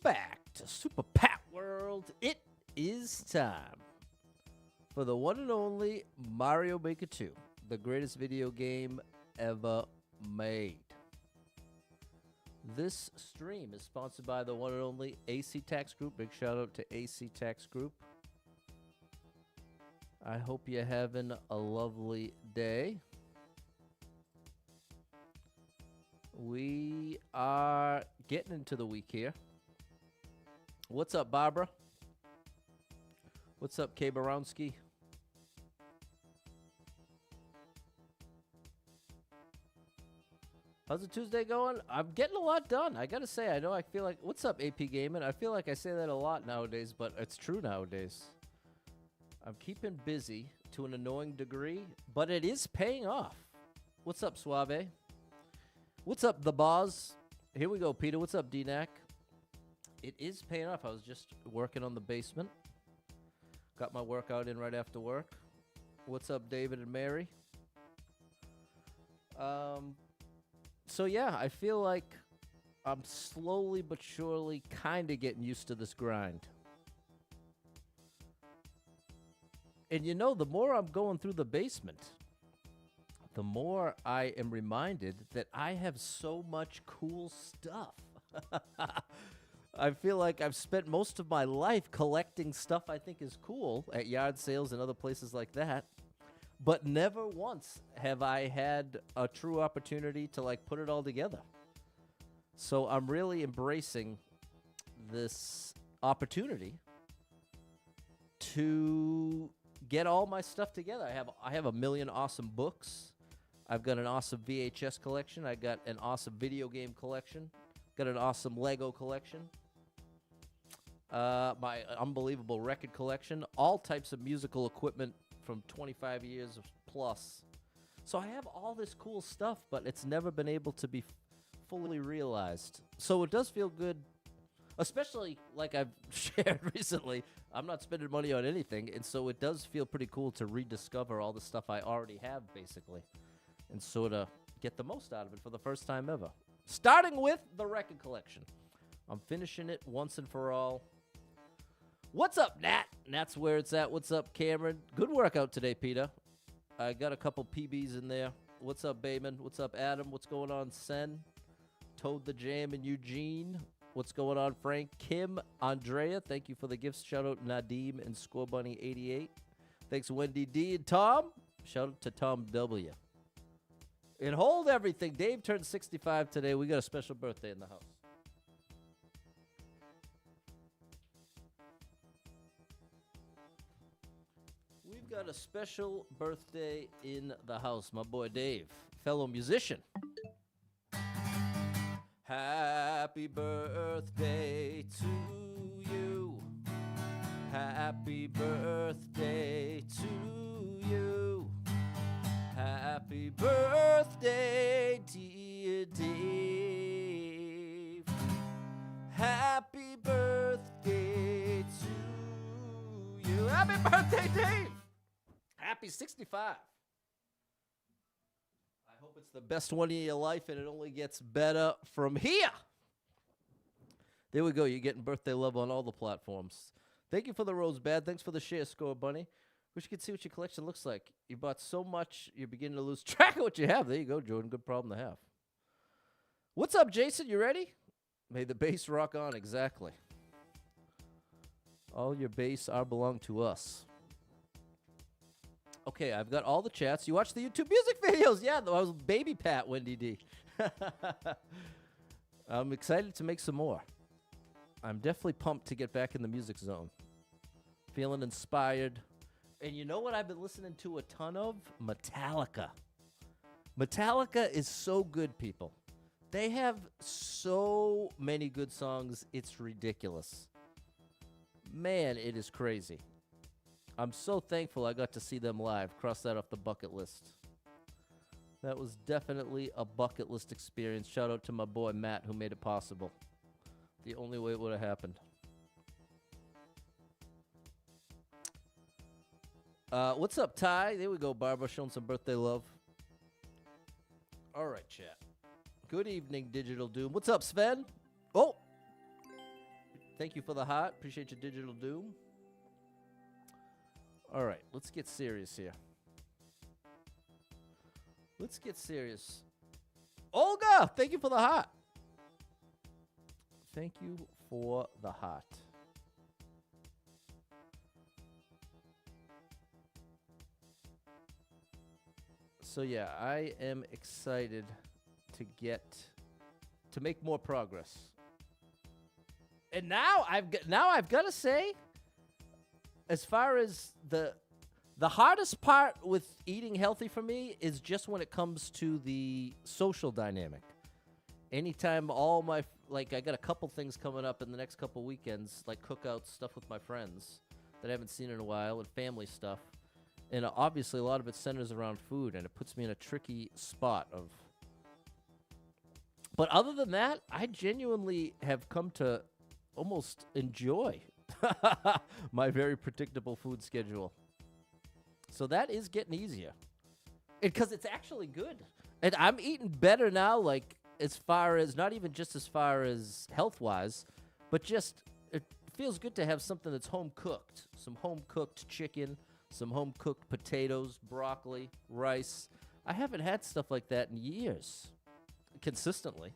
back to Super Pat World. It is time for the one and only Mario Maker 2, the greatest video game ever made. This stream is sponsored by the one and only AC Tax Group. Big shout out to AC Tax Group. I hope you're having a lovely day. We are getting into the week here. What's up, Barbara? What's up, K. Baronsky? How's the Tuesday going? I'm getting a lot done. I gotta say, I feel like, what's up, AP Gaming? I feel like I say that a lot nowadays, but it's true nowadays. I'm keeping busy to an annoying degree, but it is paying off. What's up, Suave? What's up, The Boz? Here we go, Peter. What's up, DNAC? It is paying off. I was just working on the basement. Got my workout in right after work. What's up, David and Mary? So yeah, I feel like I'm slowly but surely kind of getting used to this grind. And you know, the more I'm going through the basement, the more I am reminded that I have so much cool stuff. I feel like I've spent most of my life collecting stuff I think is cool at yard sales and other places like that. But never once have I had a true opportunity to like put it all together. So I'm really embracing this opportunity to get all my stuff together. I have a million awesome books. I've got an awesome VHS collection. I got an awesome video game collection. Got an awesome Lego collection. My unbelievable record collection. All types of musical equipment from 25 years plus. So I have all this cool stuff, but it's never been able to be fully realized. So it does feel good, especially like I've shared recently. I'm not spending money on anything, and so it does feel pretty cool to rediscover all the stuff I already have, basically, and sort of get the most out of it for the first time ever. Starting with the record collection. I'm finishing it once and for all. What's up, Nat? Nat's where it's at. What's up, Cameron? Good workout today, Peter. I got a couple PBs in there. What's up, Bayman? What's up, Adam? What's going on, Sen? Toad the Jam and Eugene. What's going on, Frank? Kim, Andrea, thank you for the gifts. Shout out Nadim and Score Bunny 88. Thanks, Wendy D and Tom. Shout out to Tom W. And hold everything. Dave turned 65 today. We got a special birthday in the house. We've got a special birthday in the house. My boy Dave, fellow musician. Happy birthday to you. Happy birthday to you. Happy birthday, dear Dave. Happy birthday to you. Happy birthday, Dave. Happy 65. I hope it's the best one of your life, and it only gets better from here. There we go. You're getting birthday love on all the platforms. Thank you for the rose bad. Thanks for the share, Score Bunny. Wish you could see what your collection looks like. You bought so much, you're beginning to lose track of what you have. There you go, Jordan. Good problem to have. What's up, Jason? You ready? May the bass rock on. Exactly. All your bass belong to us. Okay, I've got all the chats. You watch the YouTube music videos. Yeah, I was Baby Pat, Wendy D. I'm excited to make some more. I'm definitely pumped to get back in the music zone. Feeling inspired. And you know what I've been listening to a ton of? Metallica. Metallica is so good, people. They have so many good songs, it's ridiculous. Man, it is crazy. I'm so thankful I got to see them live. Cross that off the bucket list. That was definitely a bucket list experience. Shout out to my boy Matt who made it possible. The only way it would have happened. What's up, Ty? There we go, Barbara, showing some birthday love. All right, chat. Good evening, Digital Doom. What's up, Sven? Oh! thank you for the heart. Appreciate your digital doom. All right, let's get serious here. Let's get serious. Olga, thank you for the heart. Thank you for the heart. So yeah, I am excited to make more progress. And now I've got to say, as far as the hardest part with eating healthy for me is just when it comes to the social dynamic. Anytime I got a couple things coming up in the next couple weekends, like cookouts, stuff with my friends that I haven't seen in a while, and family stuff. And obviously a lot of it centers around food, and it puts me in a tricky spot of... But other than that, I genuinely have come to almost enjoy my very predictable food schedule. So that is getting easier. Because it's actually good. And I'm eating better now, like, as far as, not even just as far as health-wise, but just, it feels good to have something that's home-cooked. Some home-cooked chicken, some home-cooked potatoes, broccoli, rice. I haven't had stuff like that in years, consistently.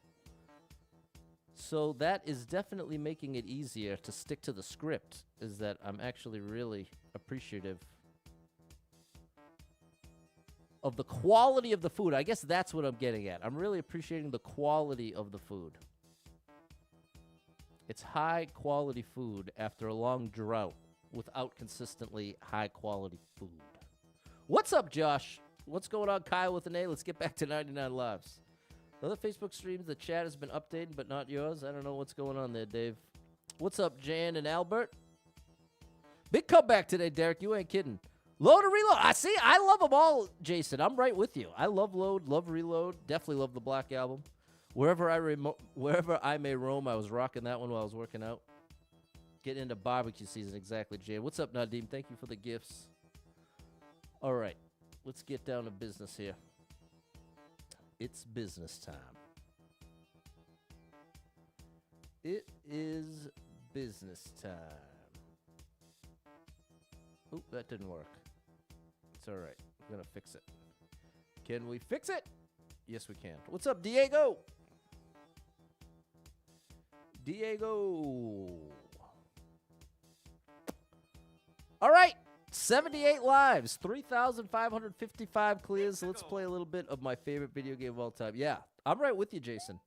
So that is definitely making it easier to stick to the script, is that I'm actually really appreciative of the quality of the food. I guess that's what I'm getting at. I'm really appreciating the quality of the food. It's high-quality food after a long drought without consistently high-quality food. What's up, Josh? What's going on, Kyle with an A? Let's get back to 99 Lives. The other Facebook streams, the chat has been updated, but not yours. I don't know what's going on there, Dave. What's up, Jan and Albert? Big comeback today, Derek. You ain't kidding. Load or reload. I see. I love them all, Jason. I'm right with you. I love load, love reload. Definitely love the Black Album. Wherever I may roam, I was rocking that one while I was working out. Getting into barbecue season, exactly, Jan. What's up, Nadim? Thank you for the gifts. All right, let's get down to business here. It's business time. It is business time. Oop, that didn't work. It's all right. I'm going to fix it. Can we fix it? Yes, we can. What's up, Diego? Diego. All right. 78 lives, 3,555 clears. Let's play a little bit of my favorite video game of all time. Yeah, I'm right with you, Jason.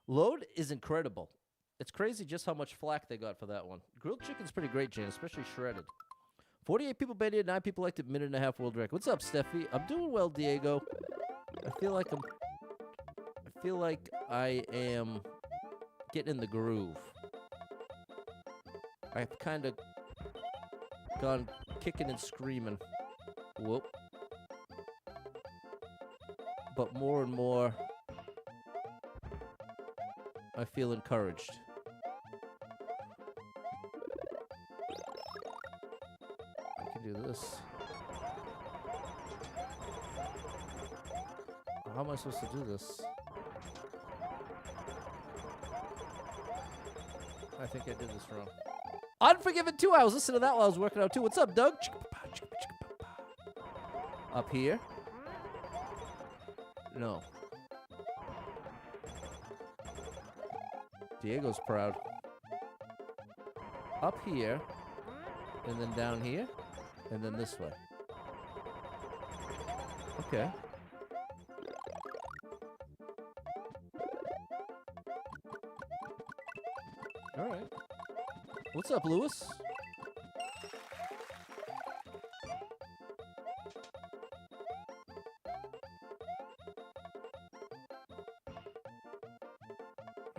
Load is incredible. It's crazy just how much flack they got for that one. Grilled chicken's pretty great, Jan, especially shredded. 48 people bet it, 9 people liked it, minute and a half world record. What's up, Steffi? I'm doing well, Diego. I feel like I am getting in the groove. I've kind of gone kicking and screaming. Whoop. But more and more, I feel encouraged. I can do this. How am I supposed to do this? I think I did this wrong. Unforgiven 2. I was listening to that while I was working out too. What's up, Doug? Up here? No. Diego's proud. Up here, and then down here, and then this way. Okay. All right. What's up, Lewis?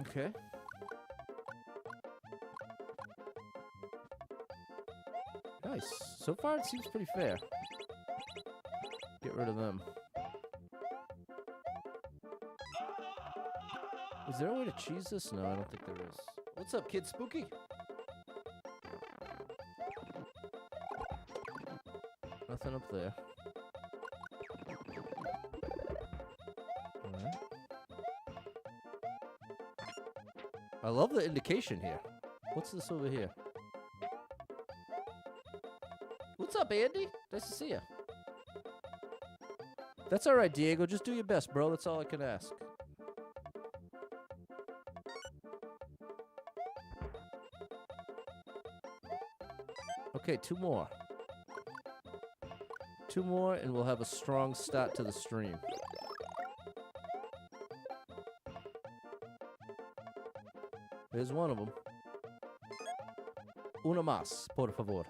Okay. Nice. So far, it seems pretty fair. Get rid of them. Is there a way to cheese this? No, I don't think there is. What's up, Kid Spooky? Nothing up there. Alright. I love the indication here. What's this over here? What's up, Andy? Nice to see you. That's all right, Diego. Just do your best, bro. That's all I can ask. Okay, 2 more. 2 more, and we'll have a strong start to the stream. There's one of them. Una más, por favor.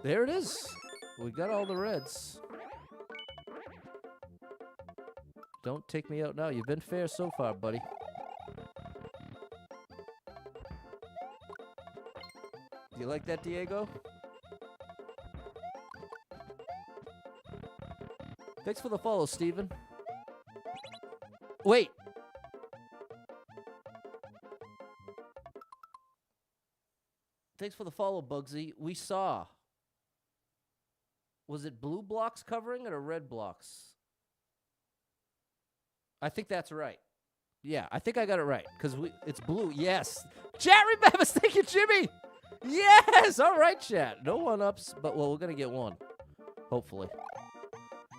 There it is. We got all the reds. Don't take me out now. You've been fair so far, buddy. Do you like that, Diego? Thanks for the follow, Steven. Wait. Thanks for the follow, Bugsy. We saw. Was it blue blocks covering it or red blocks? I think that's right. Yeah, I think I got it right. Because it's blue. Yes. Chat, remembers. Thank you, Jimmy. Yes. All right, chat. No one-ups, but, well, we're going to get one. Hopefully.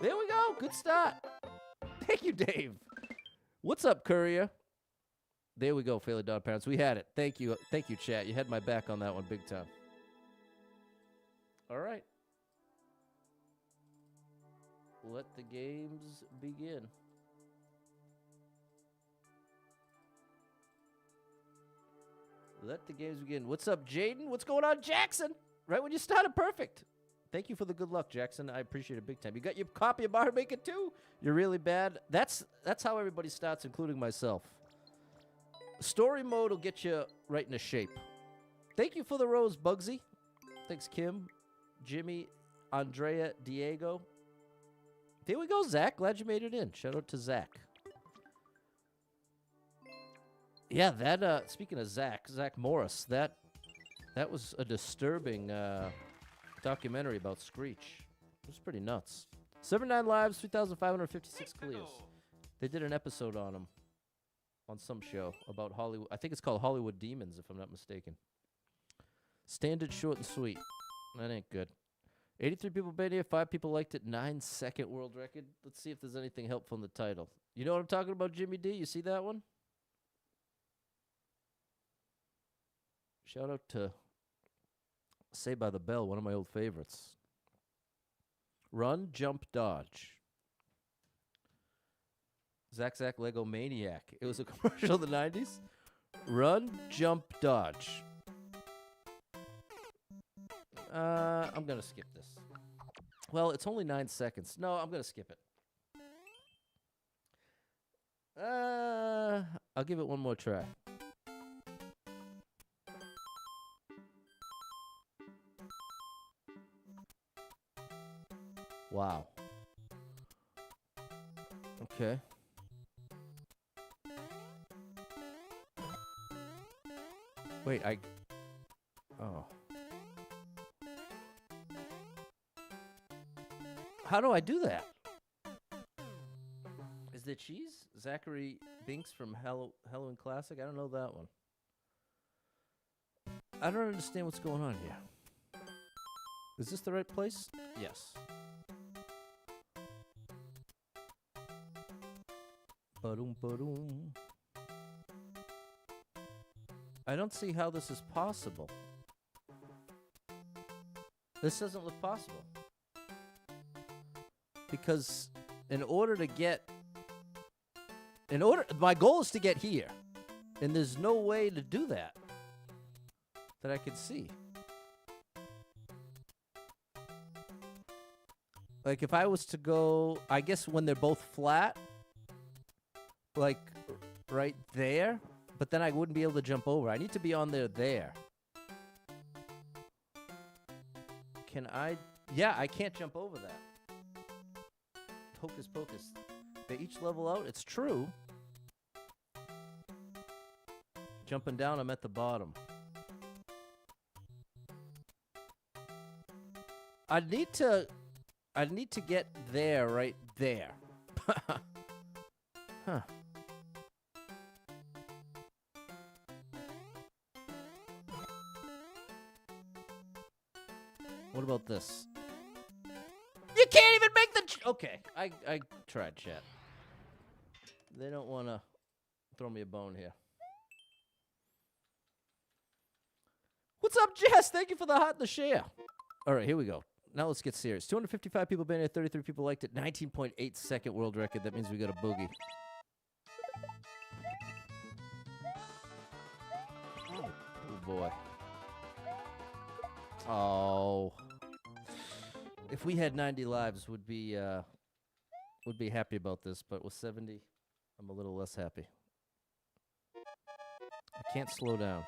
There we go. Good start. Thank you, Dave. What's up, Courier? There we go, Fairly Dog Parents. We had it. Thank you. Thank you, chat. You had my back on that one big time. All right. Let the games begin. Let the games begin. What's up, Jaden? What's going on, Jackson? Right when you started, perfect. Thank you for the good luck, Jackson. I appreciate it big time. You got your copy of Mario Maker 2? You're really bad. That's how everybody starts, including myself. Story mode will get you right into shape. Thank you for the rose, Bugsy. Thanks, Kim, Jimmy, Andrea, Diego. There we go, Zach. Glad you made it in. Shout out to Zach. Yeah, that, speaking of Zach Morris, that was a disturbing documentary about Screech. It was pretty nuts. 79 lives, 3,556 clears. They did an episode on him on some show about Hollywood. I think it's called Hollywood Demons, if I'm not mistaken. Standard, short, and sweet. That ain't good. 83 people been here, 5 people liked it, 9-second world record. Let's see if there's anything helpful in the title. You know what I'm talking about, Jimmy D? You see that one? Shout out to Saved by the Bell, one of my old favorites. Run, jump, dodge. Zach Lego Maniac. It was a commercial in the 90s. Run, jump, dodge. I'm going to skip this. Well, it's only 9 seconds. No, I'm going to skip it. I'll give it one more try. Wow. Okay. Wait, oh. How do I do that? Is there cheese? Zachary Binks from Halloween Classic? I don't know that one. I don't understand what's going on here. Is this the right place? Yes. Ba-doom. I don't see how this is possible. This doesn't look possible. Because my goal is to get here. And there's no way to do that I can see. Like if I was to go, I guess when they're both flat, like right there, but then I wouldn't be able to jump over. I need to be on there. Can I? Yeah, I can't jump over that. Hocus pocus. They each level out. It's true. Jumping down, I'm at the bottom. I'd need to get there, right there. Huh. What about this? You can't even make the... Okay, I tried, chat. They don't want to throw me a bone here. What's up, Jess? Thank you for the hot and the share. All right, here we go. Now let's get serious. 255 people been here, 33 people liked it, 19.8 second world record. That means we got a boogie. Oh, boy. Oh. If we had 90 lives, would be happy about this, but with 70, I'm a little less happy. I can't slow down.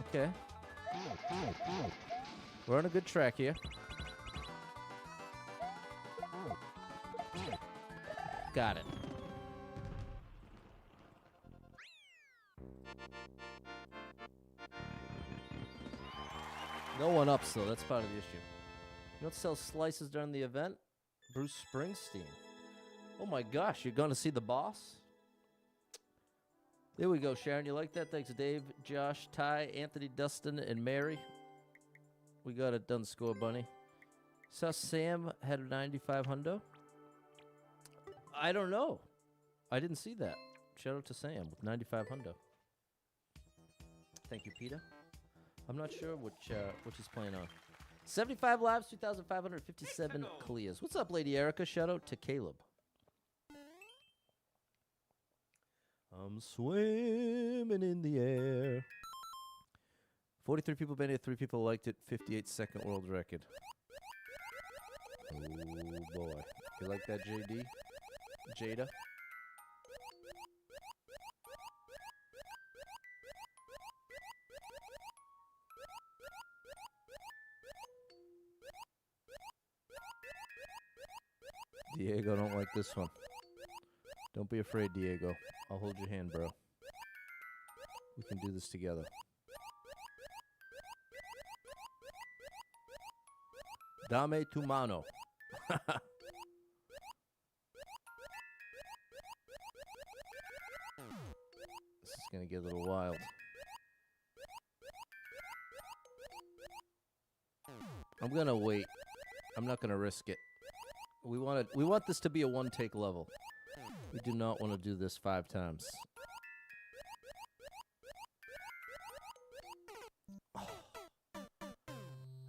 Okay. We're on a good track here. Got it. No one ups, though. That's part of the issue. You don't sell slices during the event? Bruce Springsteen. Oh, my gosh. You're going to see the boss? There we go, Sharon. You like that? Thanks, Dave, Josh, Ty, Anthony, Dustin, and Mary. We got it done, Score Bunny. Saw Sam had a 95 hundo. I don't know. I didn't see that. Shout out to Sam with 95 hundo. Thank you, Peter. I'm not sure which he's playing on. 75 lives, 2,557 clears. What's up, Lady Erica? Shout out to Caleb. I'm swimming in the air. 43 people been here, 3 people liked it. 58 second world record. Oh boy. You like that, JD? Jada? Diego don't like this one. Don't be afraid, Diego. I'll hold your hand, bro. We can do this together. Dame tu mano. This is going to get a little wild. I'm going to wait. I'm not going to risk it. We want this to be a one-take level. We do not want to do this 5 times. Oh.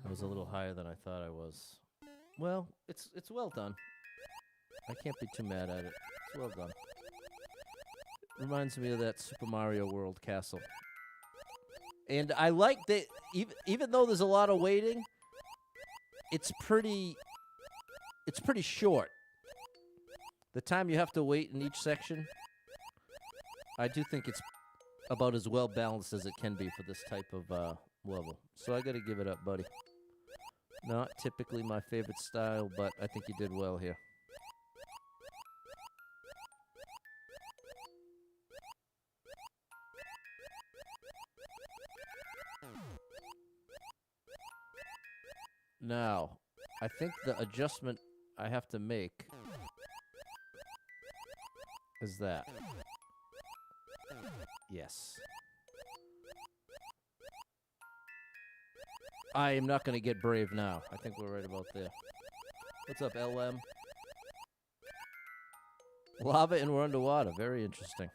I was a little higher than I thought I was. Well, it's well done. I can't be too mad at it. It's well done. Reminds me of that Super Mario World castle. And I like that even though there's a lot of waiting, it's pretty short. The time you have to wait in each section, I do think it's about as well balanced as it can be for this type of level. So I got to give it up, buddy. Not typically my favorite style, but I think you did well here. Now, I think the adjustment I have to make is that. Yes. I am not going to get brave now. I think we're right about there. What's up, LM? Lava and we're underwater. Very interesting.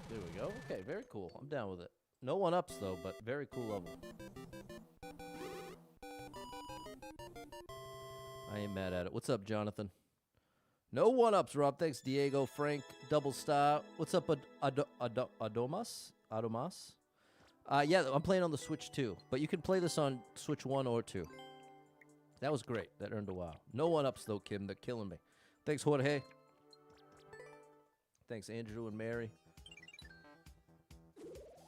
There we go. Okay, very cool. I'm down with it. No one-ups, though, but very cool level. I ain't mad at it. What's up, Jonathan? No one-ups, Rob. Thanks, Diego, Frank, Double Star. What's up, Adomas? Adomas? Yeah, I'm playing on the Switch 2, but you can play this on Switch 1 or 2. That was great. That earned a while. No one-ups, though, Kim. They're killing me. Thanks, Jorge. Thanks, Andrew and Mary.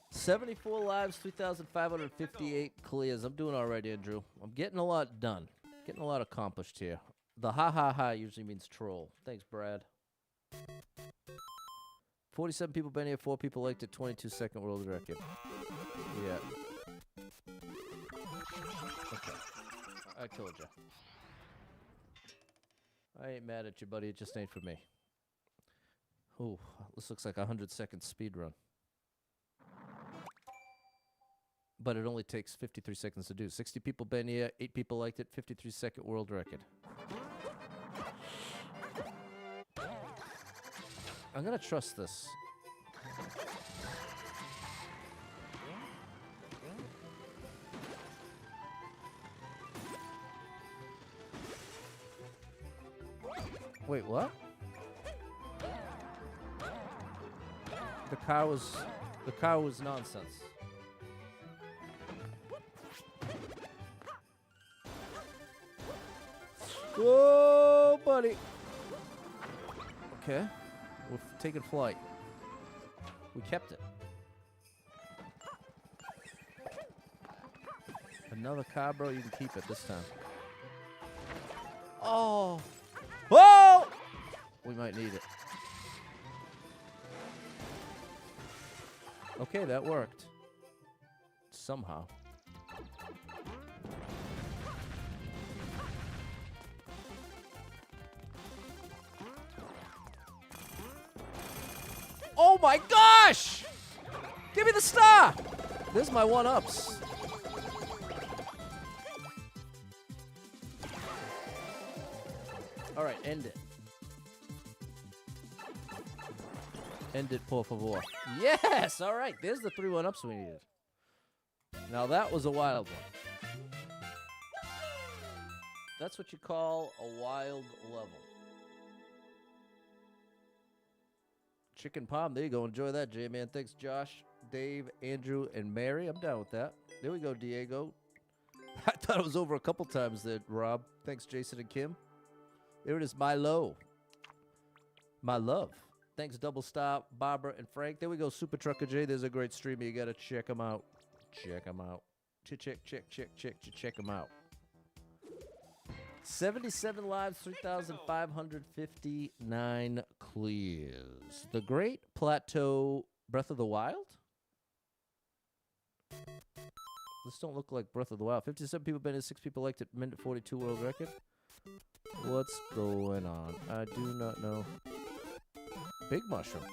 74 lives, 3,558 clears. I'm doing all right, Andrew. I'm getting a lot done. Getting a lot accomplished here. The ha usually means troll. Thanks, Brad. 47 people been here, 4 people liked it, 22 second world record. Yeah. Okay. I told you. I ain't mad at you, buddy. It just ain't for me. Ooh, this looks like a 100-second speed run. But it only takes 53 seconds to do. 60 people been here, 8 people liked it, 53-second world record. I'm gonna trust this. Wait, what? The car was nonsense. Whoa, buddy. Okay. We're taking flight. We kept it. Another car, bro. You can keep it this time. Oh. Whoa! We might need it. Okay, that worked. Somehow. Oh my gosh! Give me the star! There's my one-ups. All right, end it. End it, por favor. Yes! All right, there's the 3 one-ups we needed. Now that was a wild one. That's what you call a wild level. Chicken palm. There you go. Enjoy that, J-Man. Thanks, Josh, Dave, Andrew, and Mary. I'm down with that. There we go, Diego. I thought it was over a couple times there, Rob. Thanks, Jason and Kim. There it is, my low. My love. Thanks, Double Stop, Barbara, and Frank. There we go, Super Trucker J. There's a great streamer. You got to check him out. Check him out. Check him out. 77 lives, 3,559 clears. The Great Plateau Breath of the Wild? This don't look like Breath of the Wild. 57 people been in, 6 people liked it. Minute 42 world record. What's going on? I do not know. Big mushroom.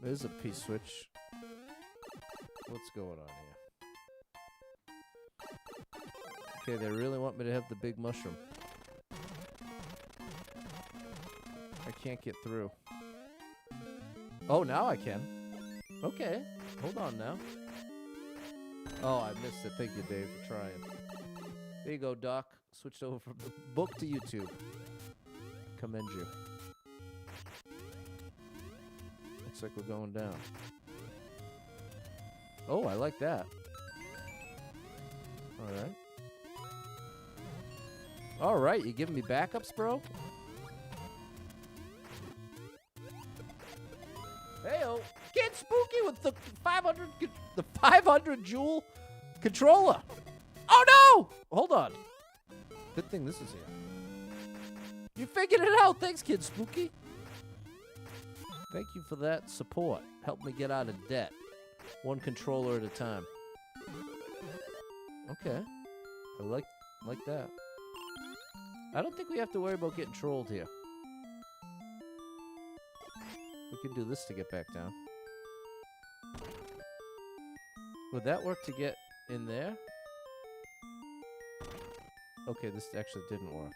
There's a P-switch. What's going on here? Okay, they really want me to have the big mushroom. I can't get through. Oh, now I can. Okay, hold on now. Oh, I missed it. Thank you, Dave, for trying. There you go, Doc. Switched over from the book to YouTube. Commend you. Looks like we're going down. Oh, I like that. All right. All right, you giving me backups, bro? Heyo, Kid Spooky with the 500 joule controller. Oh no! Hold on. Good thing this is here. You figured it out. Thanks, Kid Spooky. Thank you for that support. Help me get out of debt. One controller at a time. Okay. I like that. I don't think we have to worry about getting trolled here. We can do this to get back down. Would that work to get in there? Okay, this actually didn't work.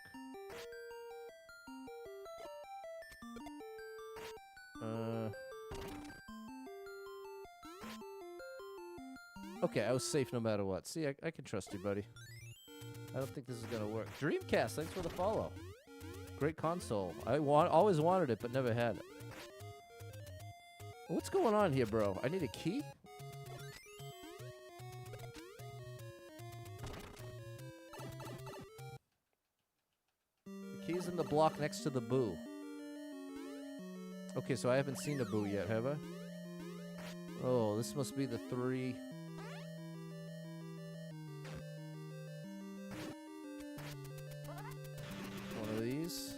Okay, I was safe no matter what. See, I can trust you, buddy. I don't think this is gonna work. Dreamcast, thanks for the follow. Great console. I always wanted it, but never had it. What's going on here, bro? I need a key? The key's in the block next to the boo. Okay, so I haven't seen a boo yet, have I? Oh, this must be the 3... these.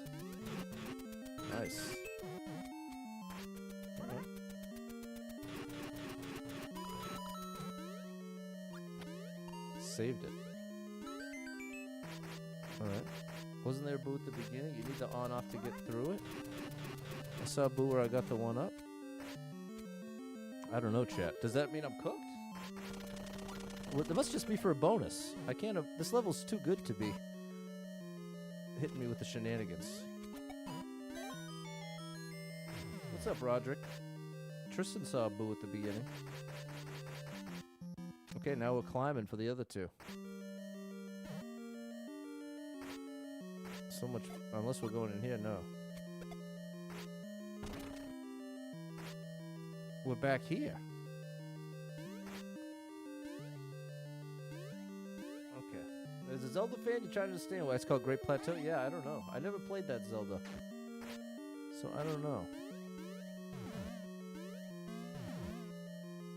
Nice. Right. Saved it. Alright. Wasn't there a boo at the beginning? You need the on-off to get through it? I saw a boo where I got the one up. I don't know, chat. Does that mean I'm cooked? Well, it must just be for a bonus. I can't... this level's too good to be hitting me with the shenanigans. What's up, Roderick? Tristan saw a boo at the beginning. Okay, now we're climbing for the other two. So much... unless we're going in here, no. We're back here. Okay. As a Zelda fan, you try to understand why it's called Great Plateau? Yeah, I don't know. I never played that Zelda. So I don't know.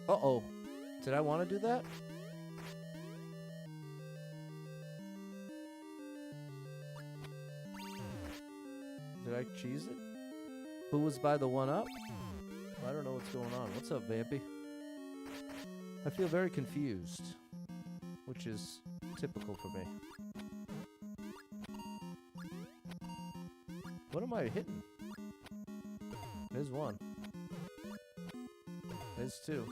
Uh-oh. Did I want to do that? Did I cheese it? Who was by the one up? I don't know what's going on. What's up, Vampy? I feel very confused, which is typical for me. What am I hitting? There's one. There's two.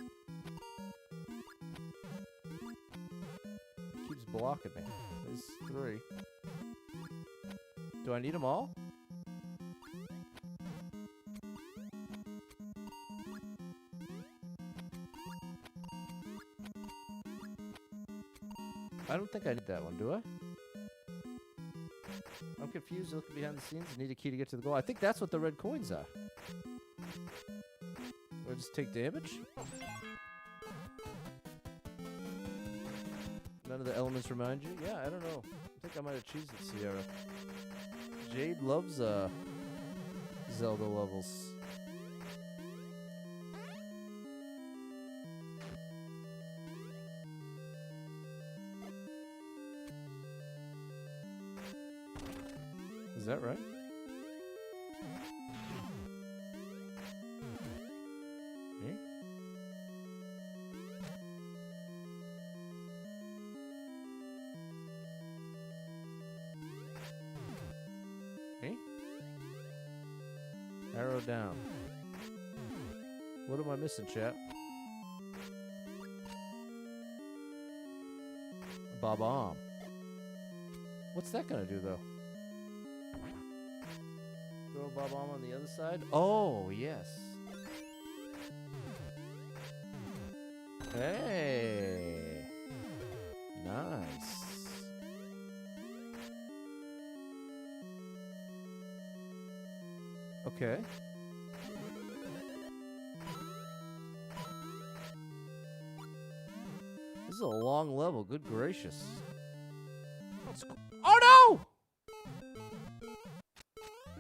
Keeps blocking me. There's three. Do I need them all? I don't think I need that one, do I? I'm confused, looking behind the scenes. Need a key to get to the goal. I think that's what the red coins are. Or just take damage? None of the elements remind you? Yeah, I don't know. I think I might have cheesed it, Sierra. Jade loves Zelda levels. Is that right? Eh? Eh? Arrow down. What am I missing, chat? Bob-omb. What's that gonna do, though? Throw Bob-omb on the other side? Oh, yes. Hey. Nice. Okay. This is a long level. Good gracious. Oh, no!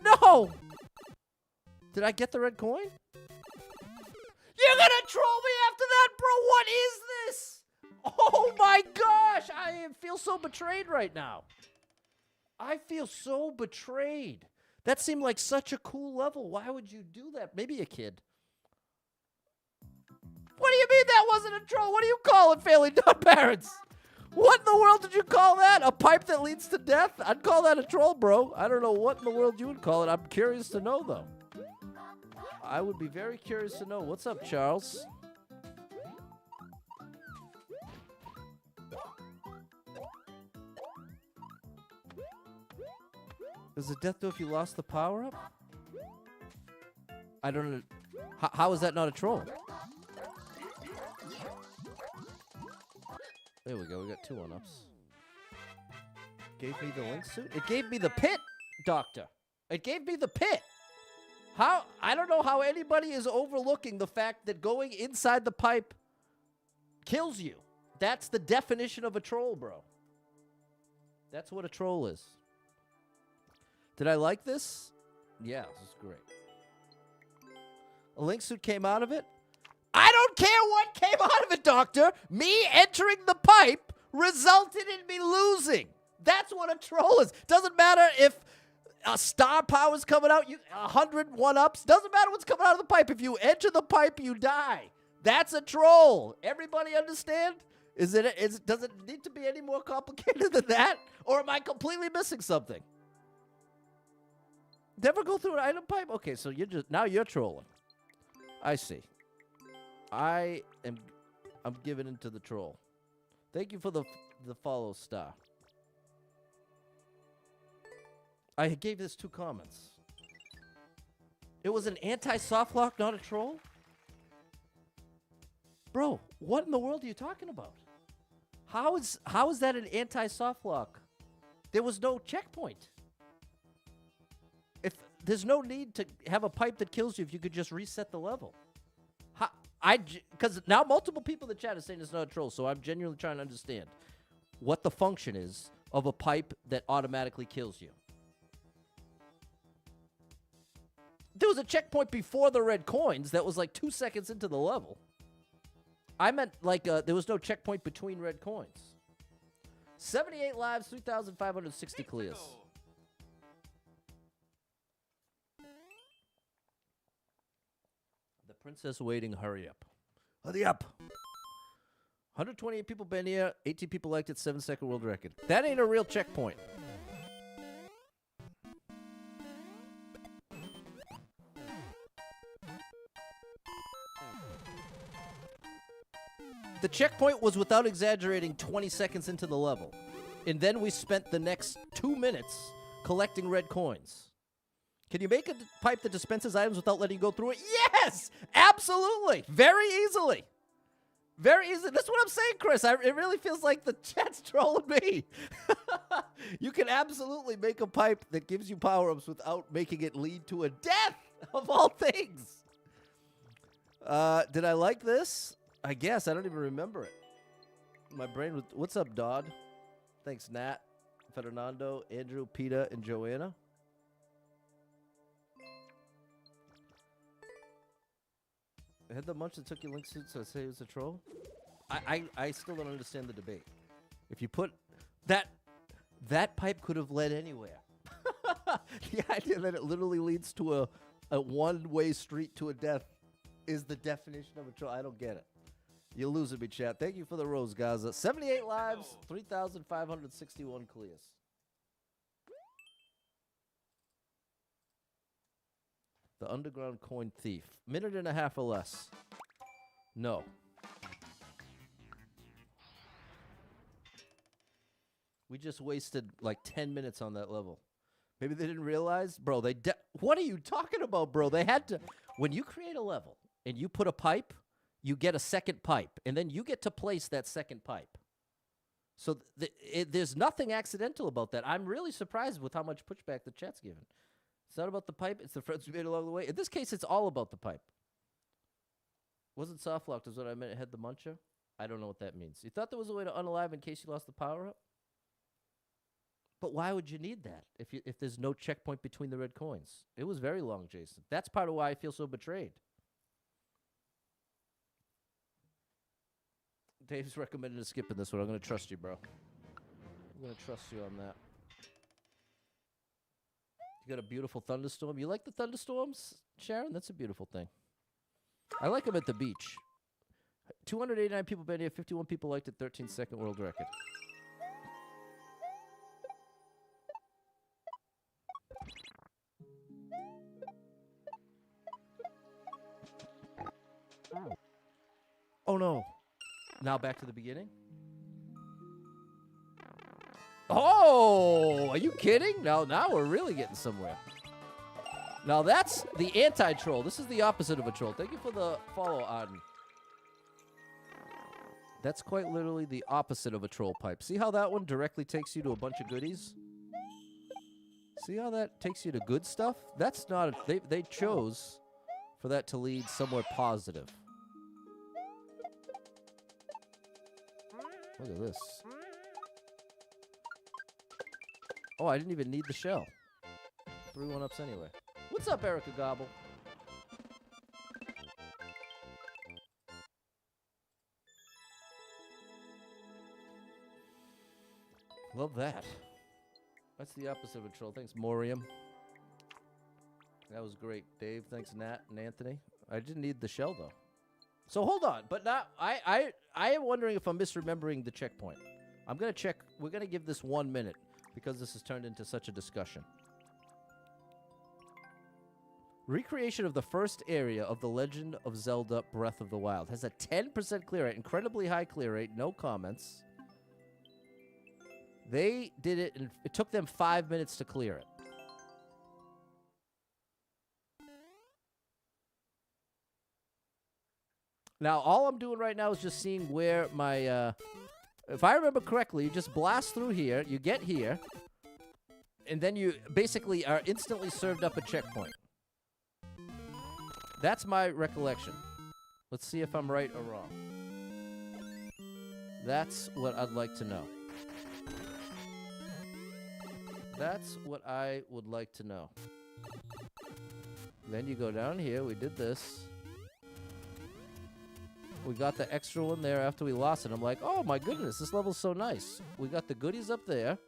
No! Did I get the red coin? You're gonna troll me after that, bro? What is this? Oh my gosh! I feel so betrayed right now. I feel so betrayed. That seemed like such a cool level. Why would you do that? Maybe a kid. What do you mean that wasn't a troll? What do you call it, failing parents? What in the world did you call that? A pipe that leads to death? I'd call that a troll, bro. I don't know what in the world you would call it. I'm curious to know, though. I would be very curious to know. What's up, Charles? Does it death do if you lost the power-up? I don't know. How is that not a troll? There we go. We got 2 1-ups. Gave me the link suit? It gave me the pit, Doctor. It gave me the pit. How? I don't know how anybody is overlooking the fact that going inside the pipe kills you. That's the definition of a troll, bro. That's what a troll is. Did I like this? Yeah, this is great. A link suit came out of it. I don't care what came out of it, Doctor. Me entering the pipe resulted in me losing. That's what a troll is. Doesn't matter if a star power's coming out, 100 1-ups. Doesn't matter what's coming out of the pipe. If you enter the pipe, you die. That's a troll. Everybody understand? Does it need to be any more complicated than that? Or am I completely missing something? Never go through an item pipe? Okay, so now you're trolling. I see. I'm giving into the troll. Thank you for the follow star. I gave this 2 comments. It was an anti-soft lock, not a troll? Bro, what in the world are you talking about? How is that an anti-soft lock? There was no checkpoint. If there's no need to have a pipe that kills you if you could just reset the level. Because now multiple people in the chat are saying it's not a troll, so I'm genuinely trying to understand what the function is of a pipe that automatically kills you. There was a checkpoint before the red coins that was like 2 seconds into the level. I meant like there was no checkpoint between red coins. 78 lives, 3,560 clears. The princess waiting, hurry up. Hurry up. 128 people been here, 18 people liked it, 7-second world record. That ain't a real checkpoint. The checkpoint was, without exaggerating, 20 seconds into the level. And then we spent the next 2 minutes collecting red coins. Can you make a pipe that dispenses items without letting you go through it? Yes! Absolutely! Very easily. Very easy. That's what I'm saying, Chris. It really feels like the chat's trolling me. You can absolutely make a pipe that gives you power-ups without making it lead to a death, of all things. Did I like this? I guess. I don't even remember it. My brain was... What's up, Dodd? Thanks, Nat, Fernando, Andrew, Peter, and Joanna. I had the munch that took your link suit, so I say it was a troll? I still don't understand the debate. If you put... That pipe could have led anywhere. The idea that it literally leads to a one-way street to a death is the definition of a troll. I don't get it. You're losing me, chat. Thank you for the rose, Gaza. 78 lives, 3,561 clears. The underground coin thief. Minute and a half or less. No. We just wasted like 10 minutes on that level. Maybe they didn't realize? Bro, what are you talking about, bro? They had to... When you create a level and you put a pipe, you get a second pipe, and then you get to place that second pipe. So there's nothing accidental about that. I'm really surprised with how much pushback the chat's given. It's not about the pipe. It's the friends we made along the way. In this case, it's all about the pipe. Wasn't soft locked is what I meant. It had the muncher. I don't know what that means. You thought there was a way to unalive in case you lost the power-up? But why would you need that if there's no checkpoint between the red coins? It was very long, Jason. That's part of why I feel so betrayed. Dave's recommended skipping this one. I'm going to trust you, bro. I'm going to trust you on that. You got a beautiful thunderstorm. You like the thunderstorms, Sharon? That's a beautiful thing. I like them at the beach. 289 people been here. 51 people liked it. 13-second world record. Oh, no. Now back to the beginning? Oh, are you kidding? Now we're really getting somewhere. Now that's the anti-troll. This is the opposite of a troll. Thank you for the follow, Arden. That's quite literally the opposite of a troll pipe. See how that one directly takes you to a bunch of goodies? See how that takes you to good stuff? That's not... They chose for that to lead somewhere positive. Look at this. Oh, I didn't even need the shell. 3 1-ups anyway. What's up, Erica Gobble? Love that. That's the opposite of a troll. Thanks, Morium. That was great. Dave, thanks, Nat and Anthony. I didn't need the shell, though. So hold on, but now I am wondering if I'm misremembering the checkpoint. I'm gonna check. We're gonna give this 1 minute because this has turned into such a discussion. Recreation of the first area of The Legend of Zelda Breath of the Wild. Has a 10% clear rate. Incredibly high clear rate. No comments. They did it, and it took them 5 minutes to clear it. Now, all I'm doing right now is just seeing where my... if I remember correctly, you just blast through here, you get here, and then you basically are instantly served up a checkpoint. That's my recollection. Let's see if I'm right or wrong. That's what I'd like to know. That's what I would like to know. Then you go down here. We did this. We got the extra one there after we lost it. I'm like, oh my goodness, this level's so nice. We got the goodies up there.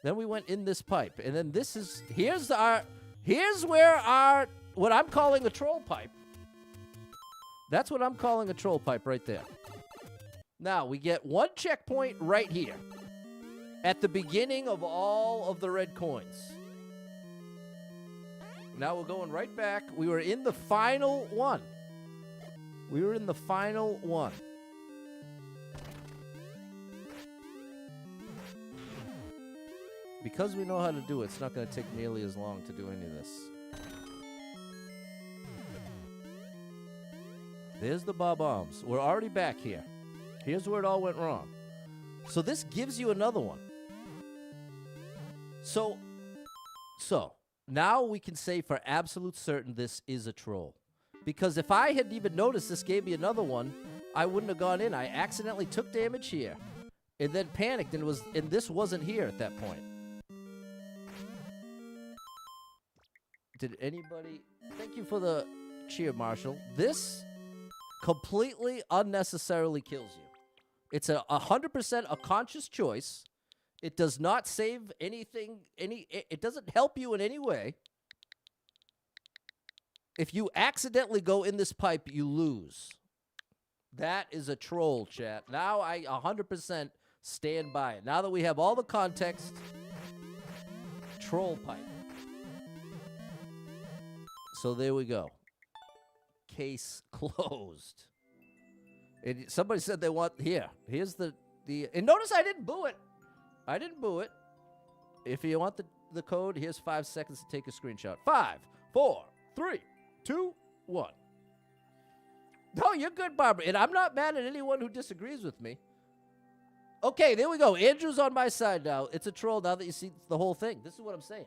Then we went in this pipe. And then this is, here's where our, what I'm calling a troll pipe. That's what I'm calling a troll pipe right there. Now, we get one checkpoint right here. At the beginning of all of the red coins. Now we're going right back. We were in the final one. We were in the final one. Because we know how to do it, it's not going to take nearly as long to do any of this. There's the bob-ombs. We're already back here. Here's where it all went wrong. So this gives you another one. So now we can say for absolute certain this is a troll. Because if I hadn't even noticed this gave me another one, I wouldn't have gone in. I accidentally took damage here. And then panicked and this wasn't here at that point. Did anybody... Thank you for the cheer, Marshall. This completely unnecessarily kills you. It's 100% a conscious choice. It does not save anything. It doesn't help you in any way. If you accidentally go in this pipe, you lose. That is a troll, chat. Now I 100% stand by it. Now that we have all the context, troll pipe. So there we go. Case closed. Somebody said they want... Here's the... And notice I didn't boo it. I didn't boo it. If you want the code, here's 5 seconds to take a screenshot. 5, 4, 3, 2, 1. No, you're good, Barbara. And I'm not mad at anyone who disagrees with me. Okay, there we go. Andrew's on my side now. It's a troll now that you see the whole thing. This is what I'm saying.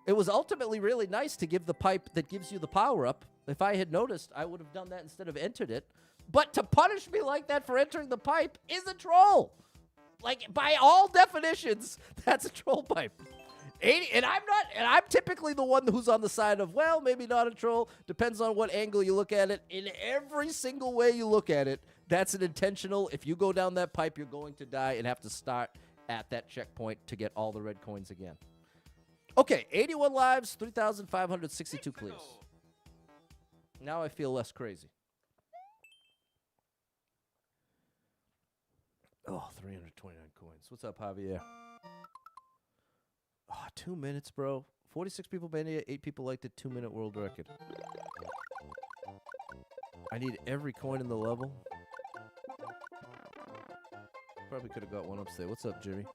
It was ultimately really nice to give the pipe that gives you the power-up. If I had noticed, I would have done that instead of entered it. But to punish me like that for entering the pipe is a troll. Like, by all definitions, that's a troll pipe. And I'm typically the one who's on the side of, well, maybe not a troll. Depends on what angle you look at it. In every single way you look at it, that's an intentional. If you go down that pipe, you're going to die and have to start at that checkpoint to get all the red coins again. Okay, 81 lives, 3,562 clears. Now I feel less crazy. Oh, 329 coins. What's up, Javier? Oh, 2 minutes, bro. 46 people made it, 8 people liked it, 2-minute world record. I need every coin in the level. Probably could have got one upstairs. What's up, Jimmy?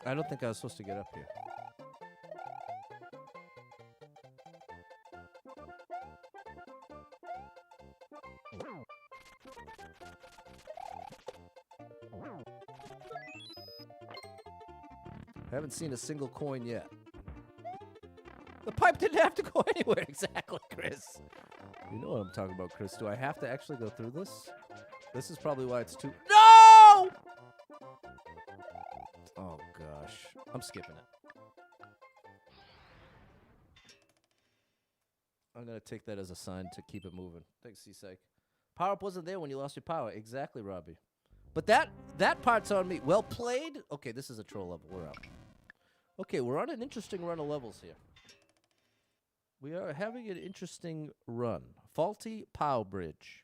I don't think I was supposed to get up here. Haven't seen a single coin yet. The pipe didn't have to go anywhere. Exactly, Chris. You know what I'm talking about, Chris. Do I have to actually go through this? This is probably why it's too... No! Oh, gosh. I'm skipping it. I'm going to take that as a sign to keep it moving. Thanks, C-Psych. Power-up wasn't there when you lost your power. Exactly, Robbie. But that part's on me. Well played. Okay, this is a troll level. We're out. Okay, we're on an interesting run of levels here. We are having an interesting run. Faulty Pow Bridge.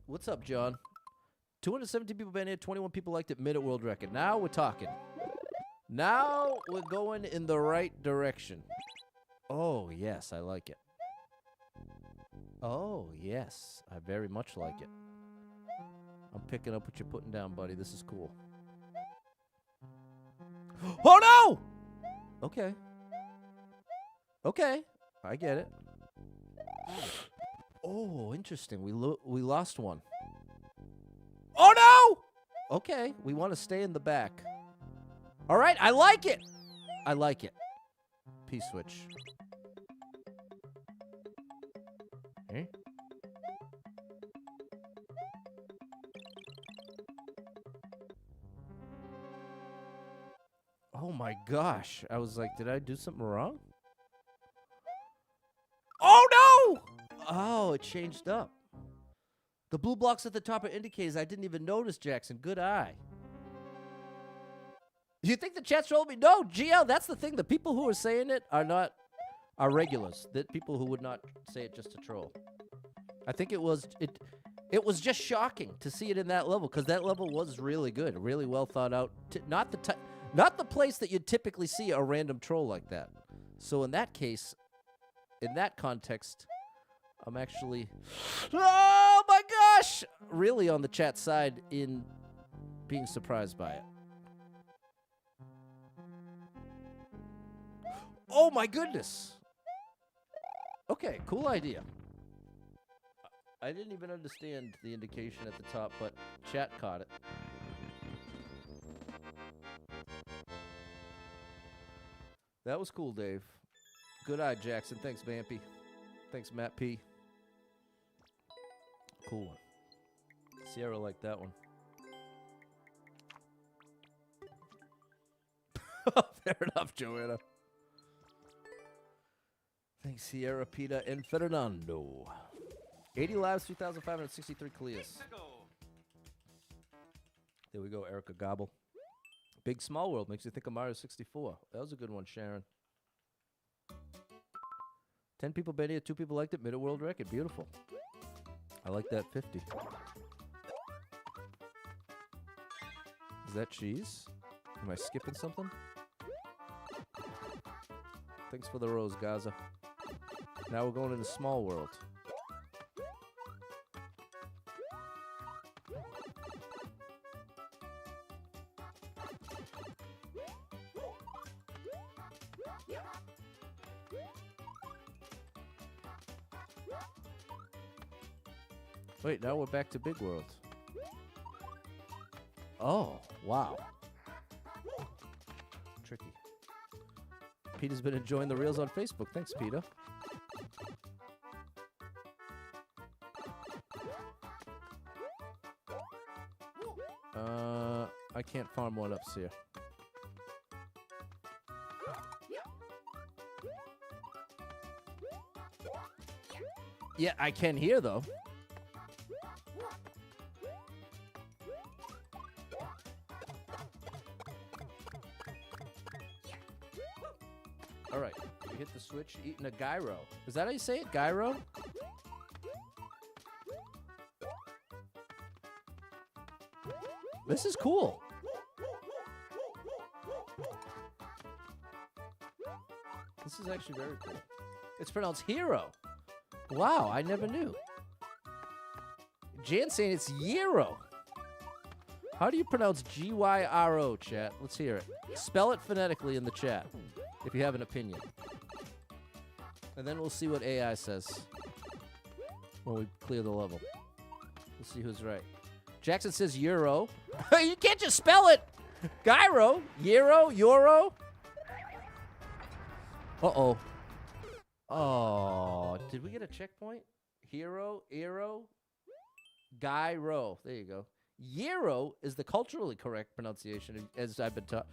What's up, John? 217 people been here, 21 people liked it, minute world record. Now we're talking. Now we're going in the right direction. Oh, yes, I like it. Oh, yes, I very much like it. I'm picking up what you're putting down, buddy. This is cool. Oh, no! Okay. Okay, I get it. Oh, interesting. We lost one. Oh, no! Okay, we want to stay in the back. All right, I like it. I like it. P-switch. Okay. Oh, my gosh. I was like, did I do something wrong? Oh, no! Oh, it changed up. The blue blocks at the top are indicators. I didn't even notice, Jackson. Good eye. You think the chat's trolling me? No, GL, that's the thing. The people who are saying it are regulars. The people who would not say it just to troll. I think it was just shocking to see it in that level, because that level was really good, really well thought out. Not the place that you'd typically see a random troll like that. So in that case, in that context, I'm actually, oh my gosh, really on the chat side in being surprised by it. Oh my goodness. Okay, cool idea. I didn't even understand the indication at the top, but chat caught it. That was cool, Dave. Good eye, Jackson. Thanks, Vampy. Thanks, Matt P. Cool one. Sierra liked that one. Fair enough, Joanna. Thanks, Sierra, Peta, and Fernando. 80 lives, 3,563 clears. There we go, Erica Gobble. Big Small World makes you think of Mario 64. That was a good one, Sharon. 10 people been here, 2 people liked it. Mid world record, beautiful. I like that 50. Is that cheese? Am I skipping something? Thanks for the rose, Gaza. Now we're going into Small World. Wait, now we're back to Big World. Oh, wow. Tricky. Peter's been enjoying the reels on Facebook. Thanks, Peter. I can't farm one ups here. Yeah, I can hear though. All right, you hit the switch, eating a gyro. Is that how you say it, gyro? This is cool. This is actually very cool. It's pronounced hero. Wow, I never knew. Jan's saying it's gyro. How do you pronounce G-Y-R-O, chat? Let's hear it. Spell it phonetically in the chat if you have an opinion. And then we'll see what AI says when we clear the level. We'll see who's right. Jackson says euro. You can't just spell it. Gyro. Euro. Uh-oh. Oh, did we get a checkpoint? Hero, gyro. There you go. Gyro is the culturally correct pronunciation, as I've been taught.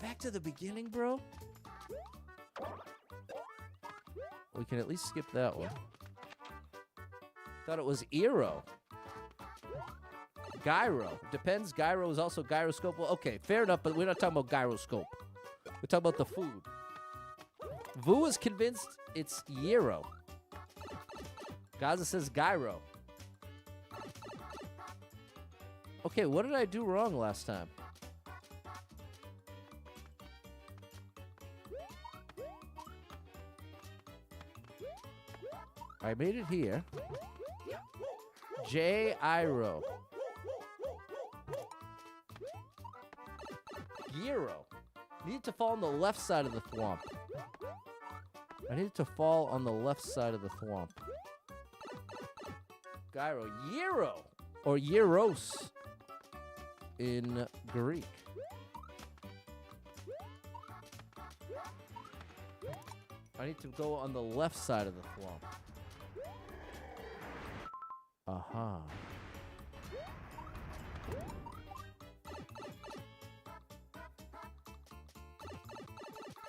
Back to the beginning, bro. We can at least skip that one. Thought it was eero. Gyro. Depends. Gyro is also gyroscope. Well, okay, fair enough, but we're not talking about gyroscope. We're talking about the food. Vu is convinced it's gyro. Gaza says gyro. Okay, what did I do wrong last time? I made it here. J-I-R-O. Gyro. Need to fall on the left side of the thwomp. I need to fall on the left side of the thwomp. Gyro. Gyro. Or gyros in Greek. I need to go on the left side of the thwomp. Aha.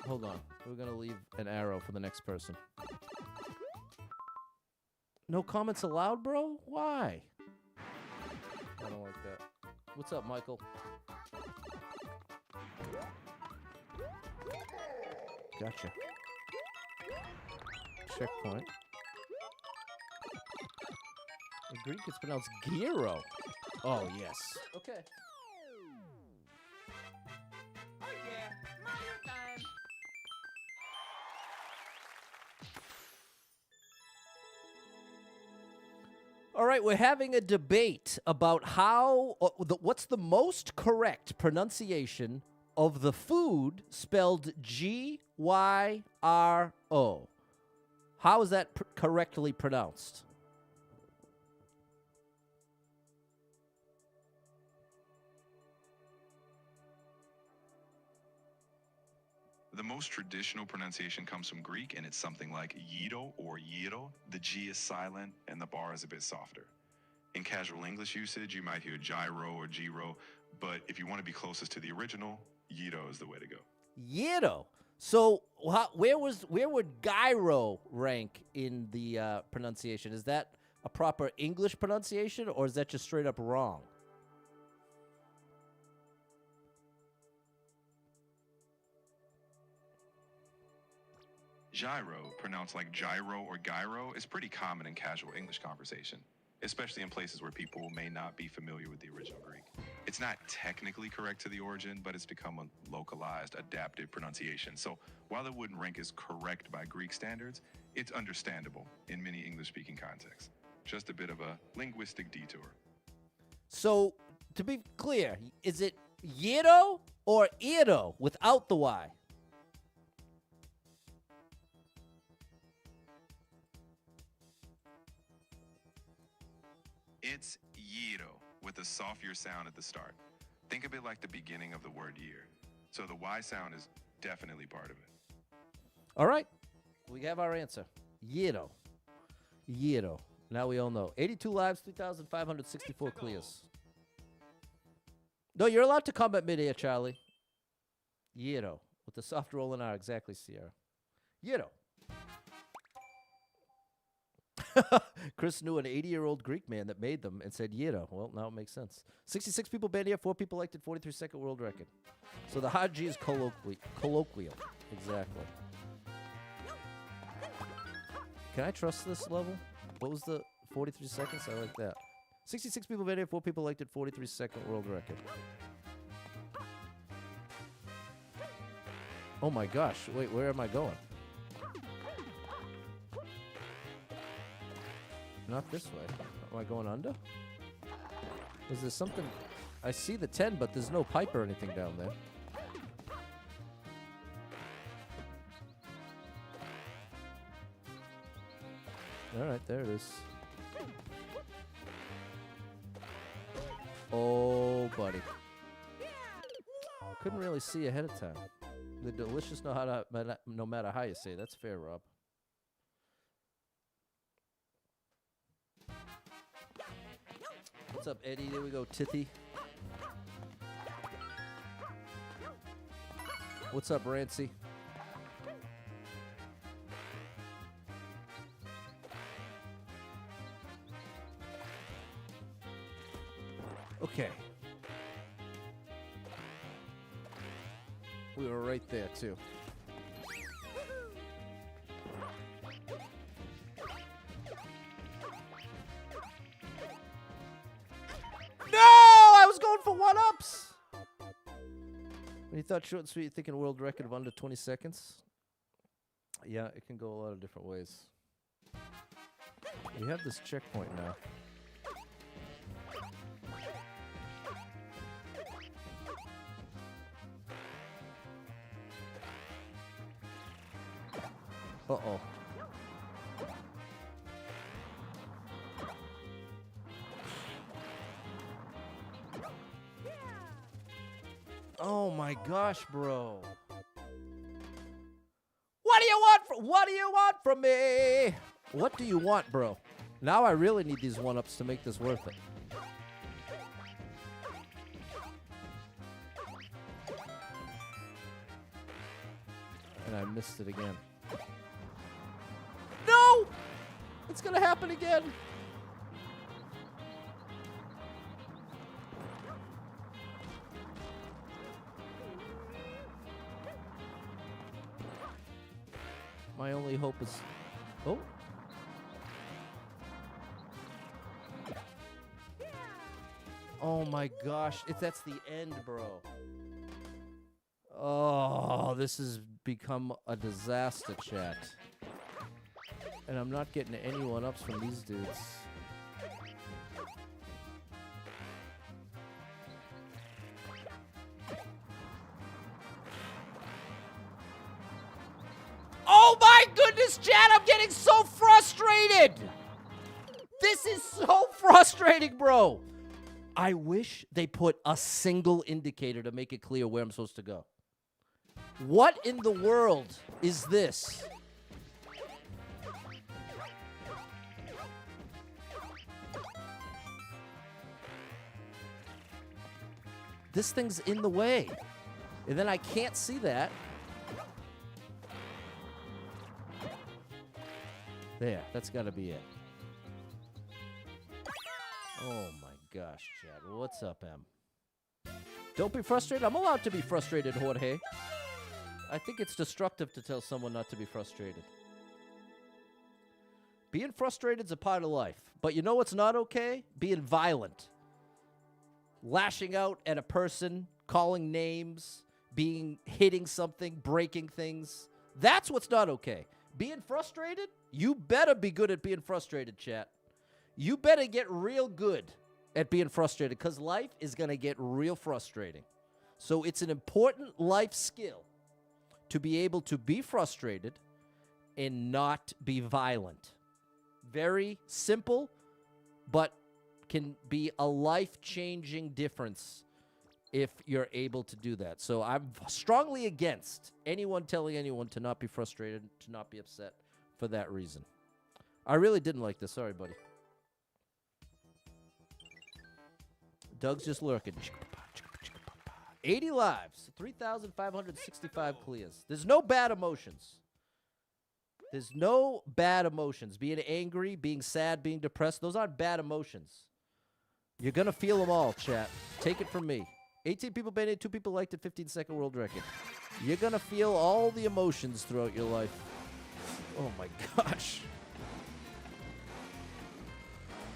Hold on. We're going to leave an arrow for the next person. No comments allowed, bro? Why? I don't like that. What's up, Michael? Gotcha. Checkpoint. In Greek, it's pronounced gyro. Oh, yes. Okay. Oh yeah, Mario time. All right, we're having a debate about how, what's the most correct pronunciation of the food spelled G-Y-R-O. How is that correctly pronounced? The most traditional pronunciation comes from Greek, and it's something like gyro or gyro. The G is silent, and the bar is a bit softer. In casual English usage, you might hear gyro or gyro, but if you want to be closest to the original, gyro is the way to go. Gyro. So where would gyro rank in the pronunciation? Is that a proper English pronunciation, or is that just straight up wrong? Gyro, pronounced like gyro or gyro, is pretty common in casual English conversation, especially in places where people may not be familiar with the original Greek. It's not technically correct to the origin, but it's become a localized, adapted pronunciation. So while it wouldn't rank as correct by Greek standards, it's understandable in many English-speaking contexts. Just a bit of a linguistic detour. So, to be clear, is it gyro or iro without the Y? It's gyro with a softer sound at the start. Think of it like the beginning of the word year. So the Y sound is definitely part of it. All right. We have our answer. Gyro. Gyro. Now we all know. 82 lives, 3,564 clears. No, you're allowed to comment mid-air, Charlie. Gyro. With the soft roll in R. Exactly, Sierra. Gyro. Chris knew an 80-year-old Greek man that made them and said gyro. Well, now it makes sense. 66 people banned here, 4 people liked it, 43-second world record. So the hard G is colloquial. Exactly. Can I trust this level? What was the 43 seconds? I like that. 66 people banned here, 4 people liked it, 43-second world record. Oh my gosh. Wait, where am I going? Not this way. Am I going under? Is there something? I see the 10, but there's no pipe or anything down there. All right, there it is. Oh, buddy. Couldn't really see ahead of time. The delicious no matter how you say it. That's fair, Rob. What's up, Eddie? There we go, Tithy. What's up, Rancy? Okay. We were right there, too. 1-ups. When you thought short and sweet, you're thinking world record of under 20 seconds. Yeah, it can go a lot of different ways. We have this checkpoint now. Uh-oh. Oh my gosh, bro. What do you want from me? What do you want, bro? Now I really need these 1-ups to make this worth it. And I missed it again. No! It's gonna happen again. My only hope is... Oh. Oh my gosh. That's the end, bro. Oh, this has become a disaster, chat. And I'm not getting any 1-ups from these dudes. Oh my goodness, chat, I'm getting so frustrated! This is so frustrating, bro! I wish they put a single indicator to make it clear where I'm supposed to go. What in the world is this? This thing's in the way. And then I can't see that. There, that's got to be it. Oh my gosh, Chad. What's up, Em? Don't be frustrated. I'm allowed to be frustrated, Jorge. I think it's destructive to tell someone not to be frustrated. Being frustrated is a part of life. But you know what's not okay? Being violent. Lashing out at a person, calling names, hitting something, breaking things. That's what's not okay. Being frustrated? You better be good at being frustrated, chat. You better get real good at being frustrated because life is going to get real frustrating. So it's an important life skill to be able to be frustrated and not be violent. Very simple, but can be a life-changing difference if you're able to do that. So I'm strongly against anyone telling anyone to not be frustrated, to not be upset for that reason. I really didn't like this. Sorry, buddy. Doug's just lurking. 80 lives, 3,565 clears. There's no bad emotions. There's no bad emotions. Being angry, being sad, being depressed, those aren't bad emotions. You're going to feel them all, chat. Take it from me. 18 people banned, 2 people liked it, 15-second world record. You're going to feel all the emotions throughout your life. Oh, my gosh.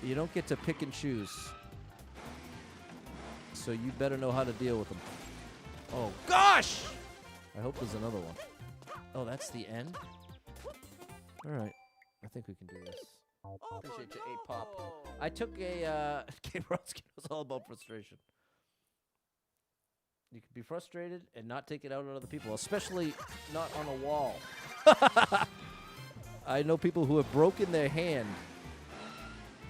You don't get to pick and choose. So you better know how to deal with them. Oh, gosh! I hope there's another one. Oh, that's the end? All right. I think we can do this. Appreciate you, 8-Pop. I took a... K-Broski was all about frustration. You can be frustrated and not take it out on other people, especially not on a wall. I know people who have broken their hand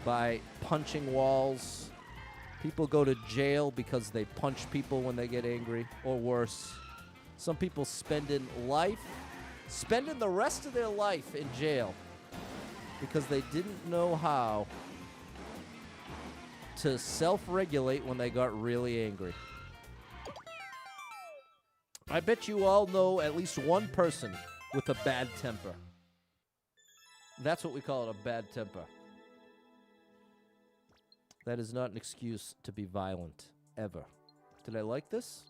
by punching walls. People go to jail because they punch people when they get angry, or worse. Some people spending the rest of their life in jail because they didn't know how to self-regulate when they got really angry. I bet you all know at least one person with a bad temper. That's what we call it, a bad temper. That is not an excuse to be violent, ever. Did I like this?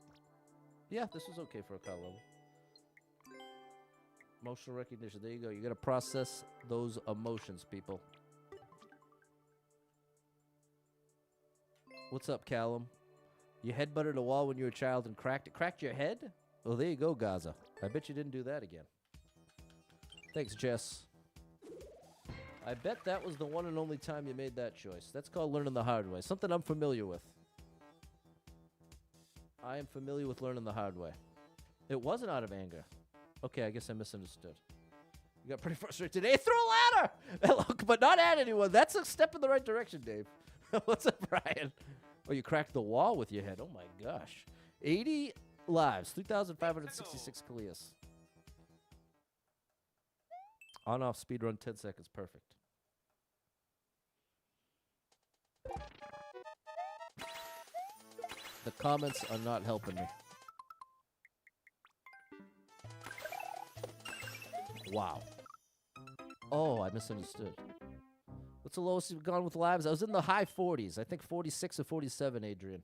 Yeah, this was okay for a car level. Emotional recognition. There you go. You got to process those emotions, people. What's up, Callum? You headbutted a wall when you were a child and cracked it. Cracked your head? Well, there you go, Gaza. I bet you didn't do that again. Thanks, Jess. I bet that was the one and only time you made that choice. That's called learning the hard way. Something I'm familiar with. I am familiar with learning the hard way. It wasn't out of anger. Okay, I guess I misunderstood. You got pretty frustrated today. Threw a ladder! Look, but not at anyone. That's a step in the right direction, Dave. What's up, Brian? Oh, you cracked the wall with your head. Oh, my gosh. 80 lives. 3,566 clears. On-off speed run, 10 seconds. Perfect. The comments are not helping me. Wow. Oh, I misunderstood. What's the lowest you've gone with lives? I was in the high 40s. I think 46 or 47, Adrian.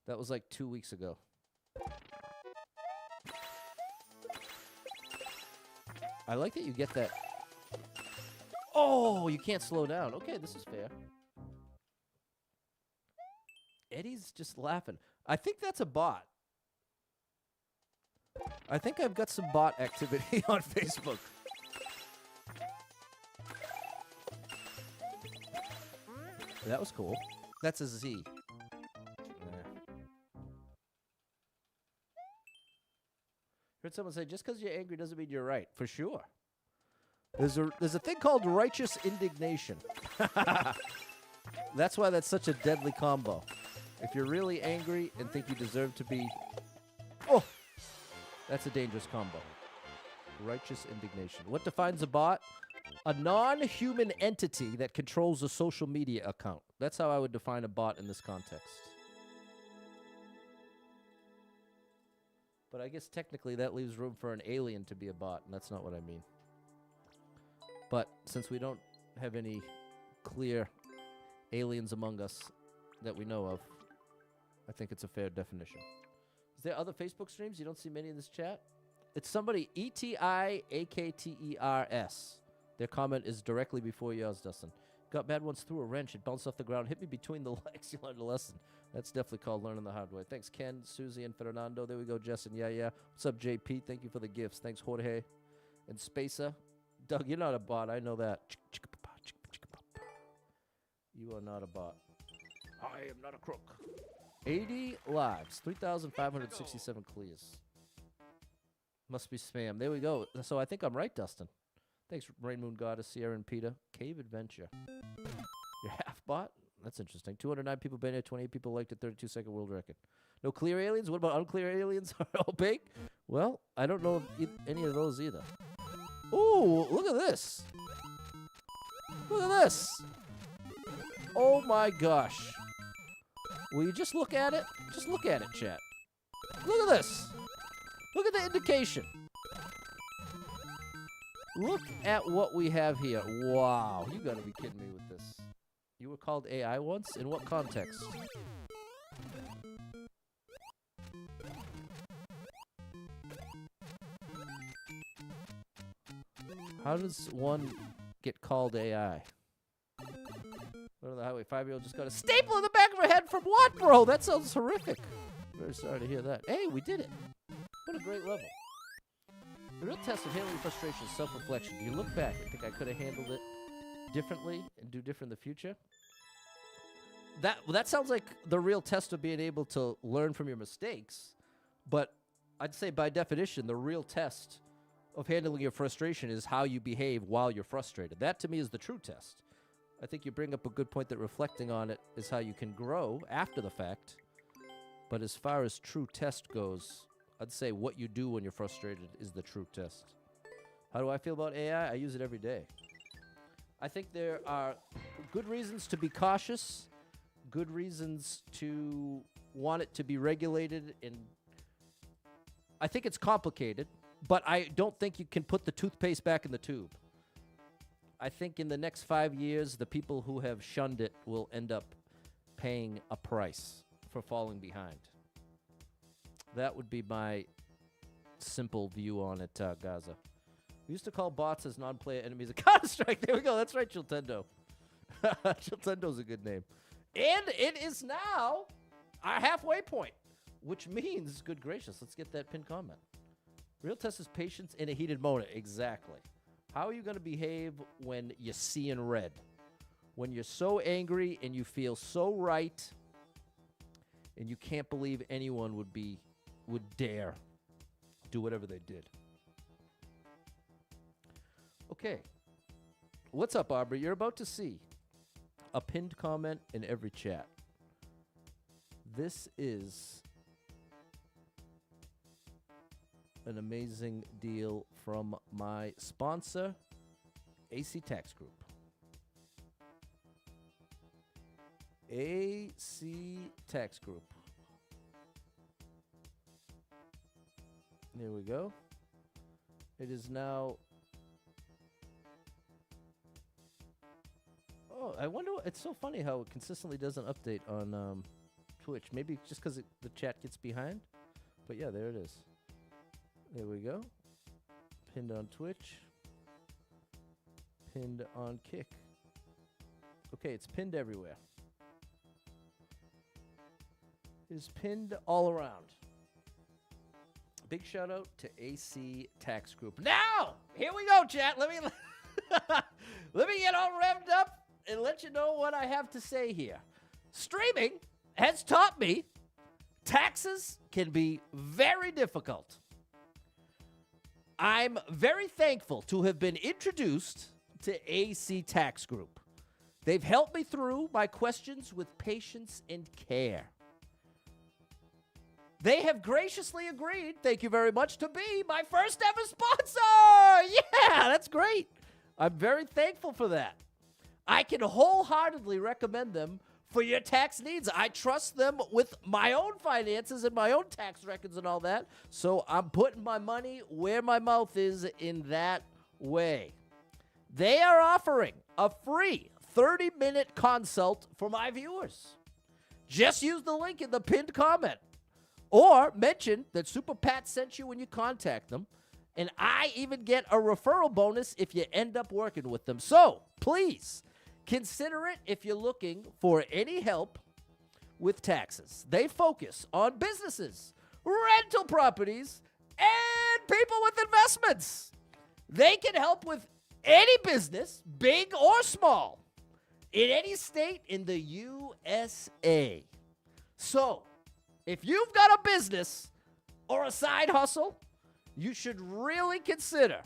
That was like 2 weeks ago. I like that you get that. Oh, you can't slow down. Okay, this is fair. Eddie's just laughing. I think that's a bot. I think I've got some bot activity on Facebook. That was cool. That's a Z. Heard someone say, just because you're angry doesn't mean you're right. For sure. There's a thing called righteous indignation. That's why that's such a deadly combo. If you're really angry and think you deserve to be... Oh! That's a dangerous combo. Righteous indignation. What defines a bot? A non-human entity that controls a social media account. That's how I would define a bot in this context. But I guess technically that leaves room for an alien to be a bot, and that's not what I mean. But since we don't have any clear aliens among us that we know of, I think it's a fair definition. Is there other Facebook streams? You don't see many in this chat? It's somebody, ETIAKTERS. Their comment is directly before yours, Dustin. Got bad once threw a wrench. It bounced off the ground. Hit me between the legs. You learned a lesson. That's definitely called learning the hard way. Thanks, Ken, Susie, and Fernando. There we go, Jess and yeah. What's up, JP? Thank you for the gifts. Thanks, Jorge and Spacer. Doug, you're not a bot. I know that. You are not a bot. I am not a crook. 80 lives. 3,567 clears. Must be spam. There we go. So I think I'm right, Dustin. Thanks, Rain Moon Goddess, Sierra and Peter. Cave Adventure. You're half bot? That's interesting. 209 people been here, 28 people liked it, 32-second world record. No clear aliens? What about unclear aliens? Are all big? Well, I don't know any of those either. Ooh, look at this. Look at this. Oh my gosh. Will you just look at it? Just look at it, chat. Look at this. Look at the indication. Look at what we have here. Wow, you gotta be kidding me with this. You were called AI once? In what context? How does one get called AI? Go to the highway. 5-year-old just got a staple in the back of her head from what, bro? That sounds horrific. Very sorry to hear that. Hey, we did it. What a great level. The real test of handling frustration is self-reflection. Do you look back and think I could have handled it differently and do different in the future? That sounds like the real test of being able to learn from your mistakes. But I'd say by definition, the real test of handling your frustration is how you behave while you're frustrated. That to me is the true test. I think you bring up a good point that reflecting on it is how you can grow after the fact. But as far as true test goes, I'd say what you do when you're frustrated is the true test. How do I feel about AI? I use it every day. I think there are good reasons to be cautious, good reasons to want it to be regulated, and I think it's complicated, but I don't think you can put the toothpaste back in the tube. I think in the next 5 years, the people who have shunned it will end up paying a price for falling behind. That would be my simple view on it, Gaza. We used to call bots as non-player enemies of Counter-Strike. There we go. That's right, Chiltendo. Chiltendo's a good name. And it is now our halfway point, which means, good gracious, let's get that pinned comment. Real test is patience in a heated moment. Exactly. How are you going to behave when you're seeing red? When you're so angry and you feel so right and you can't believe anyone would dare do whatever they did. Okay. What's up, Aubrey? You're about to see a pinned comment in every chat. This is an amazing deal from my sponsor, AC Tax Group. AC Tax Group. There we go. It is now. Oh, I wonder. It's so funny how it consistently doesn't update on Twitch. Maybe just because the chat gets behind. But yeah, there it is. There we go. Pinned on Twitch. Pinned on Kick. Okay, it's pinned everywhere. It is pinned all around. Big shout out to AC Tax Group. Now, here we go, chat. Let me get all revved up and let you know what I have to say here. Streaming has taught me taxes can be very difficult. I'm very thankful to have been introduced to AC Tax Group. They've helped me through my questions with patience and care. They have graciously agreed, thank you very much, to be my first ever sponsor. Yeah, that's great. I'm very thankful for that. I can wholeheartedly recommend them for your tax needs. I trust them with my own finances and my own tax records and all that. So I'm putting my money where my mouth is in that way. They are offering a free 30-minute consult for my viewers. Just use the link in the pinned comment. Or mention that Super Pat sent you when you contact them. And I even get a referral bonus if you end up working with them. So, please, consider it if you're looking for any help with taxes. They focus on businesses, rental properties, and people with investments. They can help with any business, big or small, in any state in the USA. So, if you've got a business or a side hustle, you should really consider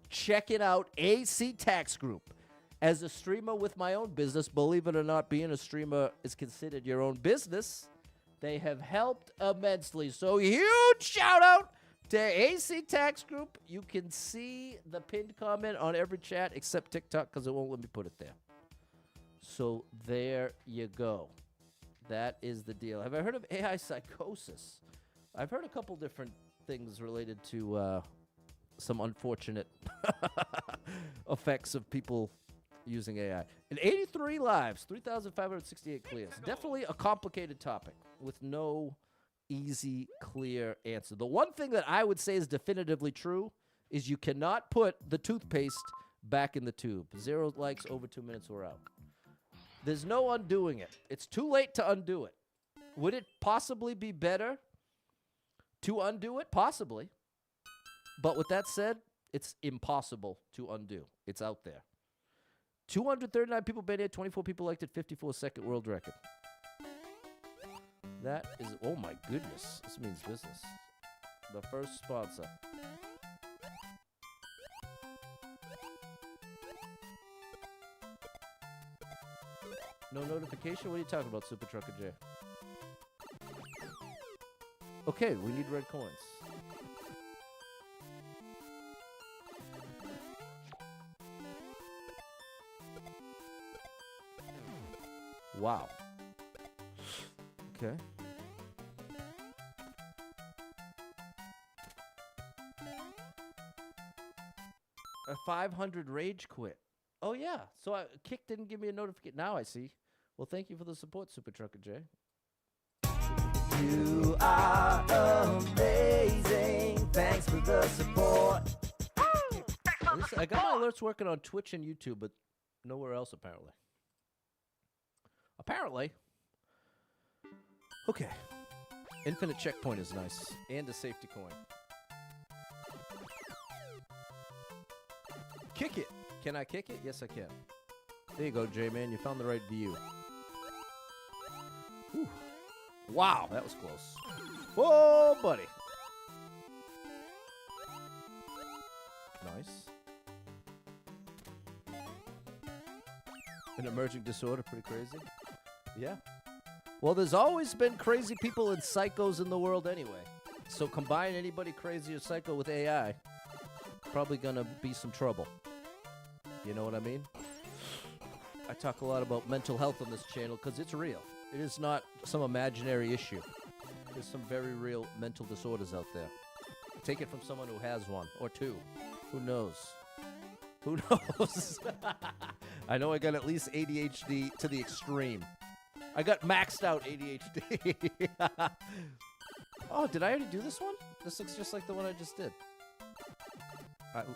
checking out AC Tax Group. As a streamer with my own business, believe it or not, being a streamer is considered your own business. They have helped immensely. So huge shout out to AC Tax Group. You can see the pinned comment on every chat except TikTok because it won't let me put it there. So there you go. That is the deal. Have I heard of AI psychosis? I've heard a couple different things related to some unfortunate effects of people using AI. In 83 lives, 3,568 clears. Definitely a complicated topic with no easy, clear answer. The one thing that I would say is definitively true is you cannot put the toothpaste back in the tube. 0 likes, over 2 minutes, we're out. There's no undoing it. It's too late to undo it. Would it possibly be better to undo it? Possibly. But with that said, it's impossible to undo. It's out there. 239 people been here, 24 people liked it, 54-second world record. That is, oh my goodness, this means business. The first sponsor. No notification? What are you talking about, Super Trucker J? Okay, we need red coins. Wow. Okay. A 500 rage quit. Oh, yeah. So Kick didn't give me a notification. Now I see. Well, thank you for the support, Super Trucker J. You are amazing. Thanks for the support. I got my alerts working on Twitch and YouTube, but nowhere else, apparently. Okay. Infinite checkpoint is nice. And a safety coin. Kick it. Can I kick it? Yes, I can. There you go, J-Man. You found the right view. Whew. Wow, that was close. Whoa, buddy. Nice. An emerging disorder, pretty crazy. Yeah. Well, there's always been crazy people and psychos in the world anyway. So combine anybody crazy or psycho with AI, probably gonna be some trouble. You know what I mean? I talk a lot about mental health on this channel because it's real. It is not some imaginary issue. There's some very real mental disorders out there. Take it from someone who has one or two. Who knows? Who knows? I know I got at least ADHD to the extreme. I got maxed out ADHD. Oh, did I already do this one? This looks just like the one I just did.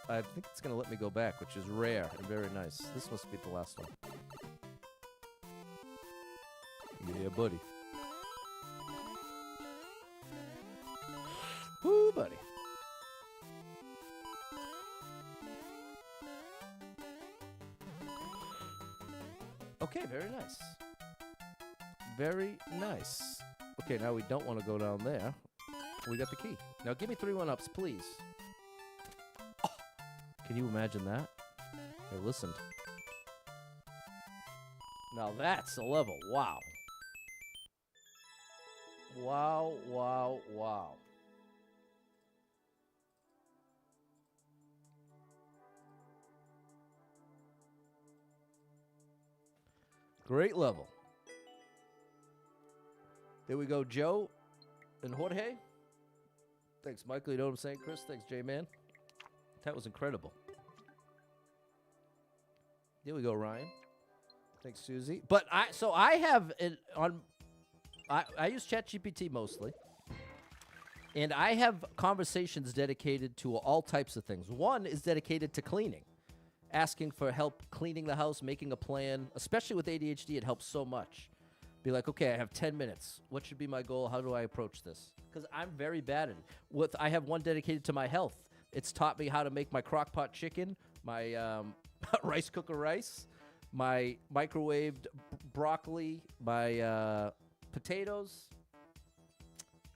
I think it's going to let me go back, which is rare and very nice. This must be the last one. Yeah, buddy. Woo, buddy. Okay, very nice. Very nice. Okay, now we don't want to go down there. We got the key. Now give me 3 1-ups, please. Oh, can you imagine that? I listened. Now that's a level. Wow. Wow, wow, wow. Great level. There we go, Joe and Jorge. Thanks, Michael. You know what I'm saying, Chris? Thanks, J-Man. That was incredible. There we go, Ryan. Thanks, Susie. But I have it on. I use ChatGPT mostly, and I have conversations dedicated to all types of things. One is dedicated to cleaning, asking for help cleaning the house, making a plan. Especially with ADHD, it helps so much. Be like, okay, I have 10 minutes. What should be my goal? How do I approach this? Because I'm very bad at it. I have one dedicated to my health. It's taught me how to make my crock pot chicken, my rice cooker rice, my microwaved broccoli, my potatoes.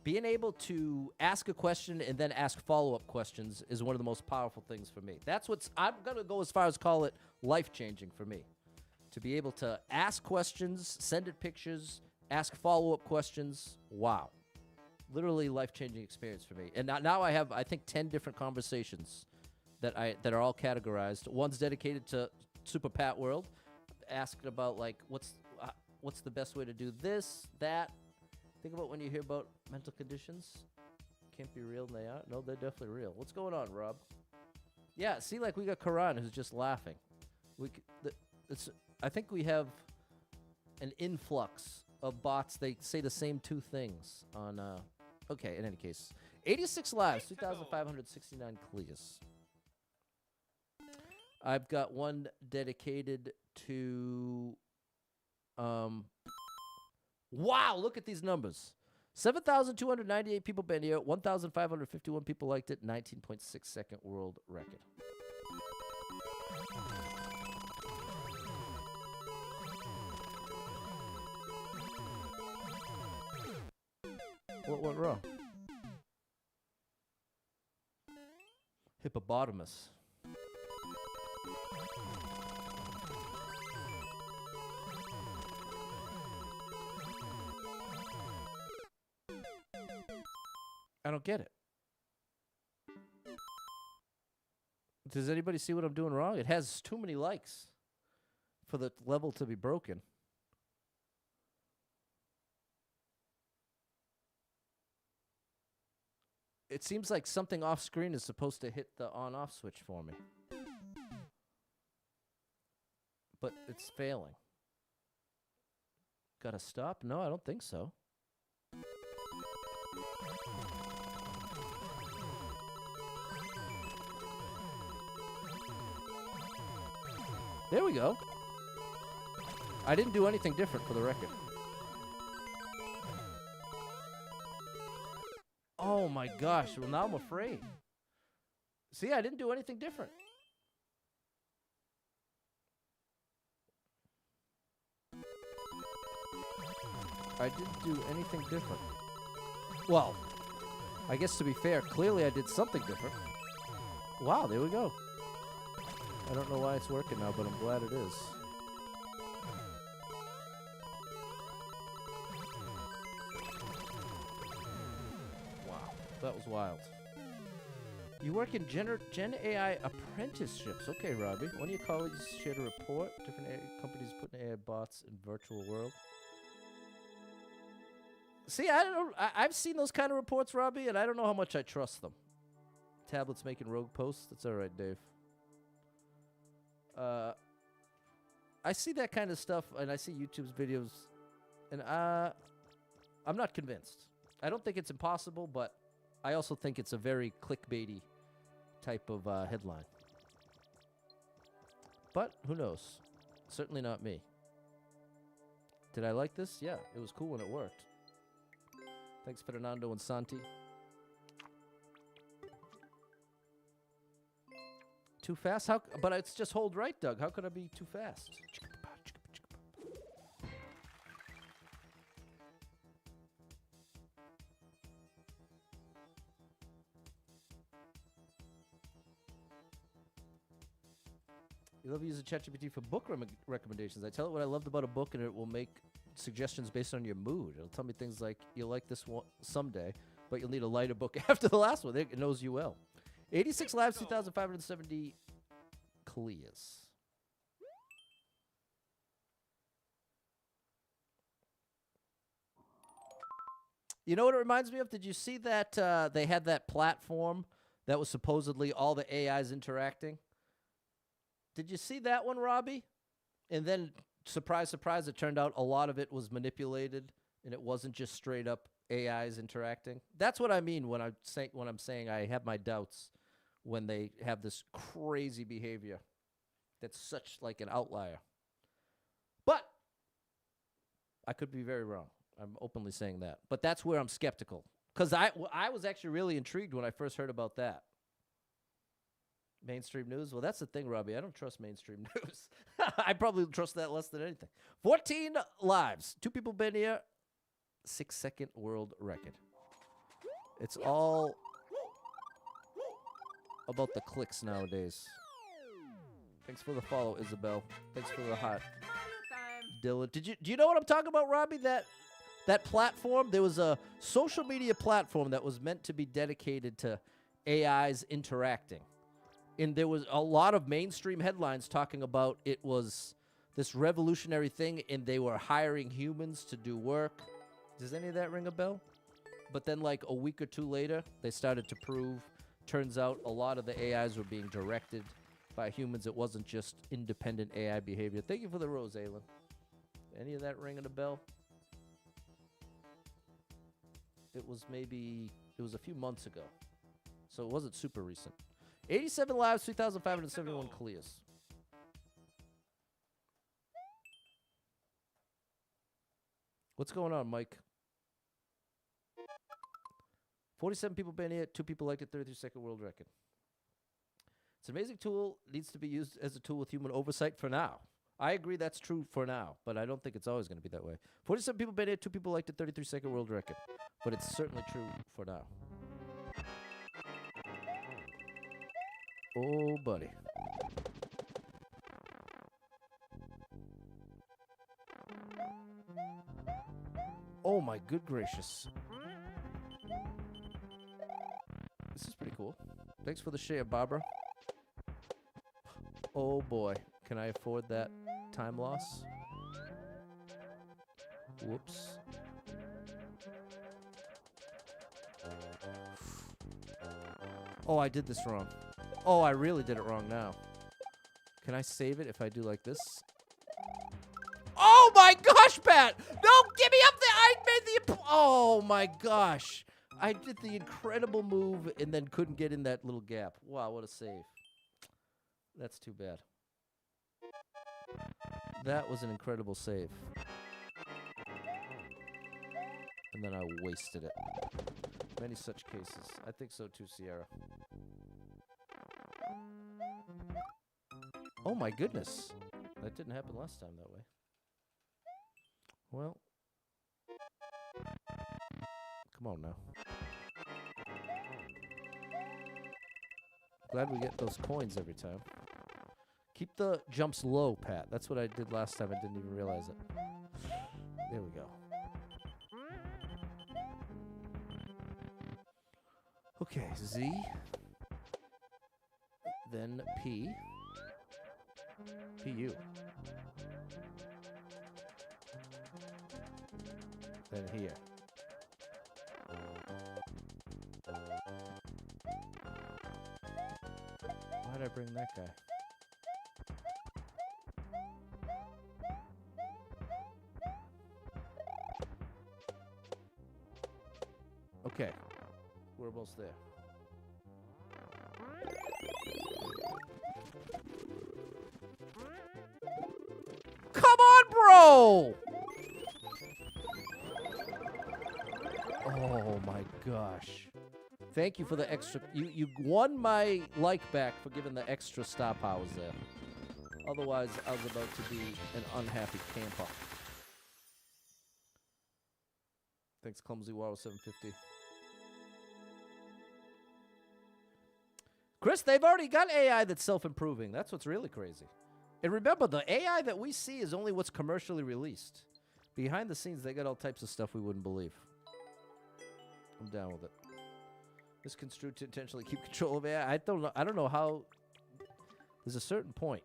Being able to ask a question and then ask follow-up questions is one of the most powerful things for me. I'm going to go as far as call it life-changing for me. To be able to ask questions, send it pictures, ask follow-up questions. Wow. Literally life-changing experience for me. And now I have, I think, 10 different conversations that are all categorized. One's dedicated to Super Pat World, asking about, like, what's the best way to do this, that. Think about when you hear about mental conditions. Can't be real, and they are. No, they're definitely real. What's going on, Rob? Yeah, see, like, we got Karan who's just laughing. I think we have an influx of bots. They say the same 2 things on, okay, in any case. 86 lives, 2,569 clears. I've got one dedicated to, wow, look at these numbers. 7,298 people been here, 1,551 people liked it, 19.6 second world record. What went wrong? Hippopotamus. I don't get it. Does anybody see what I'm doing wrong? It has too many likes for the level to be broken. It seems like something off screen is supposed to hit the on-off switch for me. But it's failing. Gotta stop? No, I don't think so. There we go. I didn't do anything different for the record. Oh my gosh. Well, now I'm afraid. See, I didn't do anything different. I didn't do anything different. Well, I guess to be fair, clearly I did something different. Wow, there we go. I don't know why it's working now, but I'm glad it is. Wow, that was wild. You work in Gen AI apprenticeships. Okay, Robbie. One of your colleagues shared a report. Different AI companies putting AI bots in virtual world. See, I don't know. I've seen those kind of reports, Robbie, and I don't know how much I trust them. Tablets making rogue posts. That's all right, Dave. I see that kind of stuff, and I see YouTube's videos, and I'm not convinced. I don't think it's impossible, but I also think it's a very clickbaity type of headline. But who knows? Certainly not me. Did I like this? Yeah, it was cool when it worked. Thanks, Fernando and Santi. Too fast? How? But it's just hold right, Doug. How could I be too fast? You love using ChatGPT for book recommendations. I tell it what I loved about a book, and it will make suggestions based on your mood. It'll tell me things like, you'll like this one someday, but you'll need a lighter book after the last one. It knows you well. 86 lives, 2,570 clears. You know what it reminds me of? Did you see that they had that platform that was supposedly all the AIs interacting? Did you see that one, Robbie? And then, surprise, surprise, it turned out a lot of it was manipulated, and it wasn't just straight up AIs interacting. That's what I mean when I'm saying I have my doubts when they have this crazy behavior that's such like an outlier. But I could be very wrong. I'm openly saying that. But that's where I'm skeptical. Because I was actually really intrigued when I first heard about that. Mainstream news? Well, that's the thing, Robbie. I don't trust mainstream news. I probably trust that less than anything. 14 lives. 2 people been here. 6-second world record. It's all about the clicks nowadays. Thanks for the follow, Isabel. Thanks for the heart, Dylan. Do you know what I'm talking about, Robbie? That platform? There was a social media platform that was meant to be dedicated to AIs interacting. And there was a lot of mainstream headlines talking about it was this revolutionary thing, and they were hiring humans to do work. Does any of that ring a bell? But then, like, a week or two later, they started to prove, turns out a lot of the AIs were being directed by humans. It wasn't just independent AI behavior. Thank you for the rose, Aylin. Any of that ringing a bell? It was a few months ago. So it wasn't super recent. 87 lives, 3,571 clears. What's going on, Mike? 47 people been here, 2 people liked it, 33-second world record. It's an amazing tool. It needs to be used as a tool with human oversight for now. I agree that's true for now, but I don't think it's always going to be that way. 47 people been here, 2 people liked it, 33-second world record. But it's certainly true for now. Oh, buddy. Oh, my good gracious. This is pretty cool. Thanks for the share, Barbara. Oh, boy. Can I afford that time loss? Whoops. Oh, I did this wrong. Oh, I really did it wrong now. Can I save it if I do like this? Oh my gosh, Pat! No, give me up there! I made the... Oh my gosh. I did the incredible move and then couldn't get in that little gap. Wow, what a save. That's too bad. That was an incredible save. And then I wasted it. Many such cases. I think so too, Sierra. Oh my goodness. That didn't happen last time that way. Well. Come on now. Glad we get those coins every time. Keep the jumps low, Pat. That's what I did last time. I didn't even realize it. There we go. Okay, Z. Then P. PU. Then here. Why'd I bring that guy? Okay. We're almost there. Come on, bro! Oh my gosh. Thank you for the extra. You won my like back for giving the extra star powers there. Otherwise, I was about to be an unhappy camper. Thanks, Clumsy Wow 750. Chris, they've already got AI that's self-improving. That's what's really crazy. And remember, the AI that we see is only what's commercially released. Behind the scenes, they got all types of stuff we wouldn't believe. I'm down with it. Misconstrued to intentionally keep control of AI. I don't know how. There's a certain point.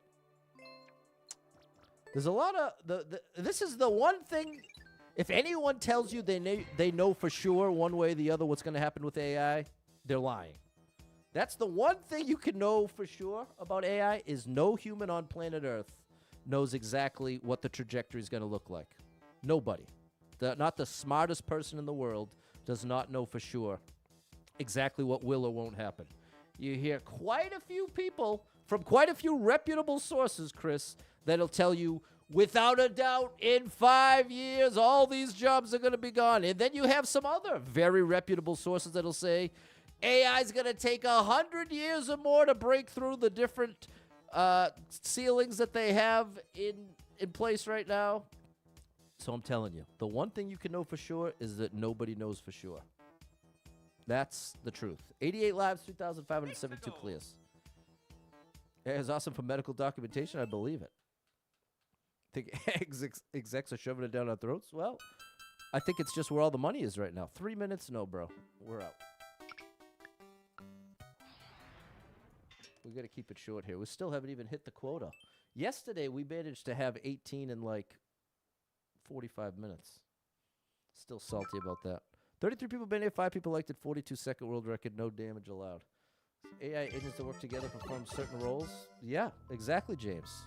There's a lot of this is the one thing. If anyone tells you they know for sure one way or the other what's going to happen with AI, they're lying. That's the one thing you can know for sure about AI is no human on planet Earth knows exactly what the trajectory is going to look like. Nobody. Not the smartest person in the world does not know for sure exactly what will or won't happen. You hear quite a few people from quite a few reputable sources, Chris, that'll tell you, without a doubt, in 5 years, all these jobs are going to be gone. And then you have some other very reputable sources that'll say, AI is going to take 100 years or more to break through the different ceilings that they have in place right now. So I'm telling you, the one thing you can know for sure is that nobody knows for sure. That's the truth. 88 lives, 3,572 clears. AI is awesome for medical documentation. I believe it. Think execs are shoving it down our throats? Well, I think it's just where all the money is right now. 3 minutes? No, bro. We're out. We got to keep it short here. We still haven't even hit the quota. Yesterday, we managed to have 18 in like 45 minutes. Still salty about that. 33 people been here, 5 people liked it, 42-second world record, no damage allowed. AI agents that work together perform certain roles? Yeah, exactly, James.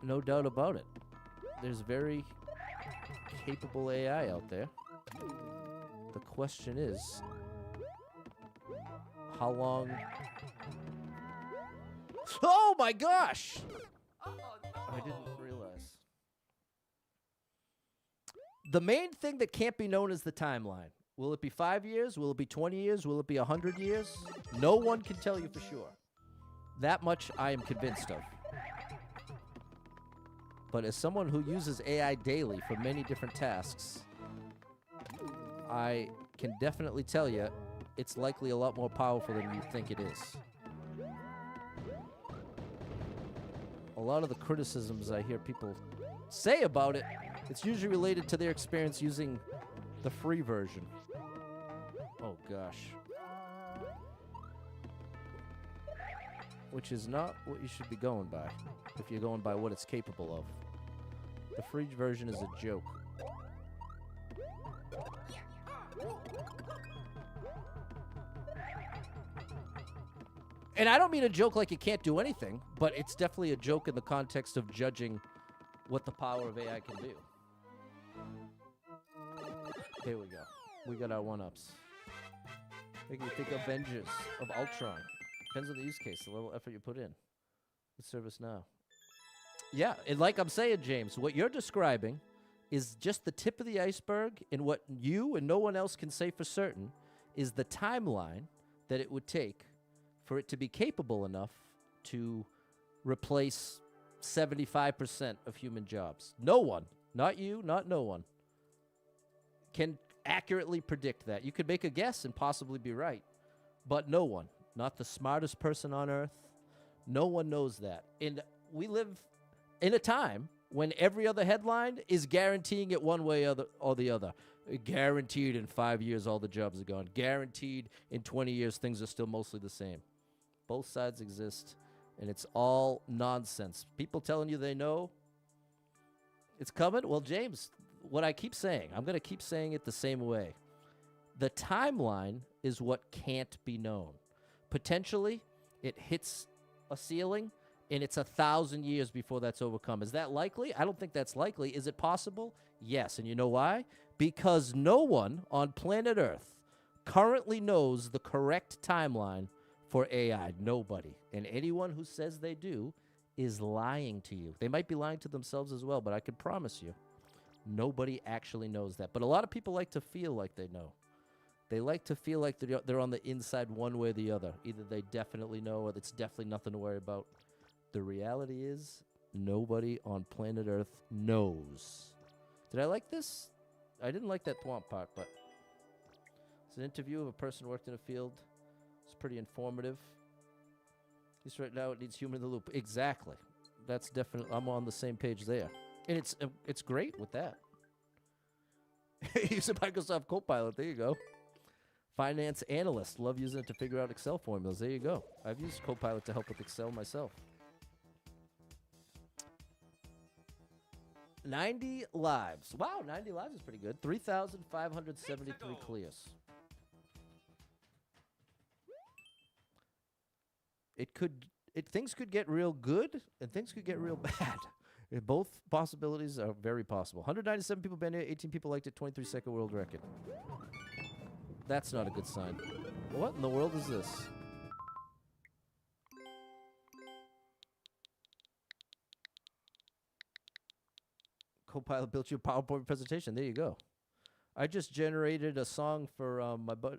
No doubt about it. There's very capable AI out there. The question is, how long... Oh my gosh! I didn't realize. The main thing that can't be known is the timeline. Will it be 5 years? Will it be 20 years? Will it be 100 years? No one can tell you for sure. That much I am convinced of. But as someone who uses AI daily for many different tasks, I can definitely tell you it's likely a lot more powerful than you think it is. A lot of the criticisms I hear people say about it, it's usually related to their experience using the free version. Oh, gosh. Which is not what you should be going by, if you're going by what it's capable of. The free version is a joke. And I don't mean a joke like it can't do anything, but it's definitely a joke in the context of judging what the power of AI can do. There we go. We got our one-ups. Making me think of Avengers, of Ultron. Depends on the use case, the level of effort you put in. With service now. Yeah, and like I'm saying, James, what you're describing is just the tip of the iceberg, and what you and no one else can say for certain is the timeline that it would take for it to be capable enough to replace 75% of human jobs. No one, not you, not no one, can accurately predict that. You could make a guess and possibly be right, but no one, not the smartest person on earth, no one knows that. And we live in a time when every other headline is guaranteeing it one way or the other. Guaranteed in 5 years all the jobs are gone. Guaranteed in 20 years things are still mostly the same. Both sides exist, and it's all nonsense. People telling you they know it's coming. Well, James, what I keep saying, I'm going to keep saying it the same way. The timeline is what can't be known. Potentially, it hits a ceiling, and it's 1,000 years before that's overcome. Is that likely? I don't think that's likely. Is it possible? Yes. And you know why? Because no one on planet Earth currently knows the correct timeline for AI. Nobody. And anyone who says they do is lying to you. They might be lying to themselves as well, but I can promise you, nobody actually knows that. But a lot of people like to feel like they know. They like to feel like they're on the inside one way or the other. Either they definitely know or it's definitely nothing to worry about. The reality is nobody on planet Earth knows. Did I like this? I didn't like that thwomp part, but it's an interview of a person who worked in a field. It's pretty informative. At least right now it needs human in the loop. Exactly. That's definitely, I'm on the same page there. And it's great with that. Use a Microsoft Copilot. There you go. Finance analyst. Love using it to figure out Excel formulas. There you go. I've used Copilot to help with Excel myself. 90 lives. Wow, 90 lives is pretty good. 3,573 clears. Things could get real good and things could get real bad. Both possibilities are very possible. 197 people been here, 18 people liked it, 23-second world record. That's not a good sign. What in the world is this? Copilot built you a PowerPoint presentation. There you go. I just generated a song for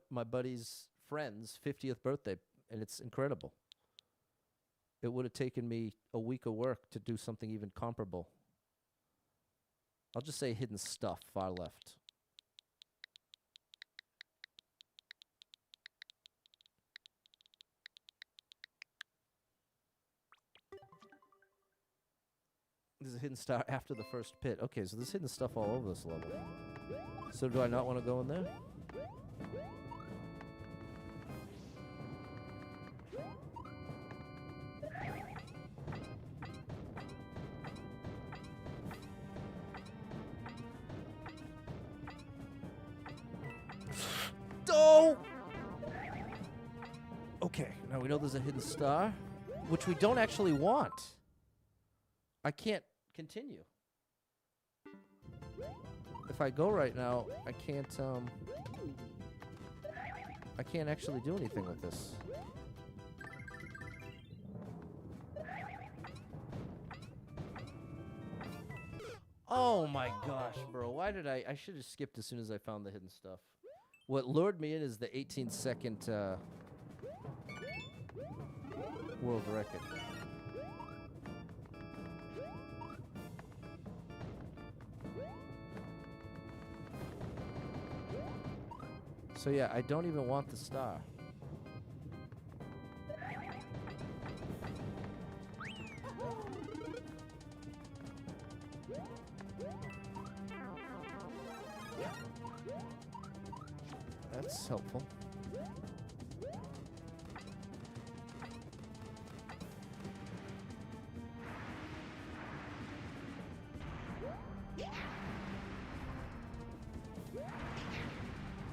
my buddy's friend's 50th birthday, and it's incredible. It would have taken me a week of work to do something even comparable. I'll just say hidden stuff, far left. There's a hidden star after the first pit. Okay, so there's hidden stuff all over this level. So do I not want to go in there? Oh! Okay, now we know there's a hidden star, which we don't actually want. I can't continue. If I go right now, I can't actually do anything with this. Oh my gosh, bro. Why did I should have skipped as soon as I found the hidden stuff. What lured me in is the 18-second world record. So yeah, I don't even want the star. That's helpful.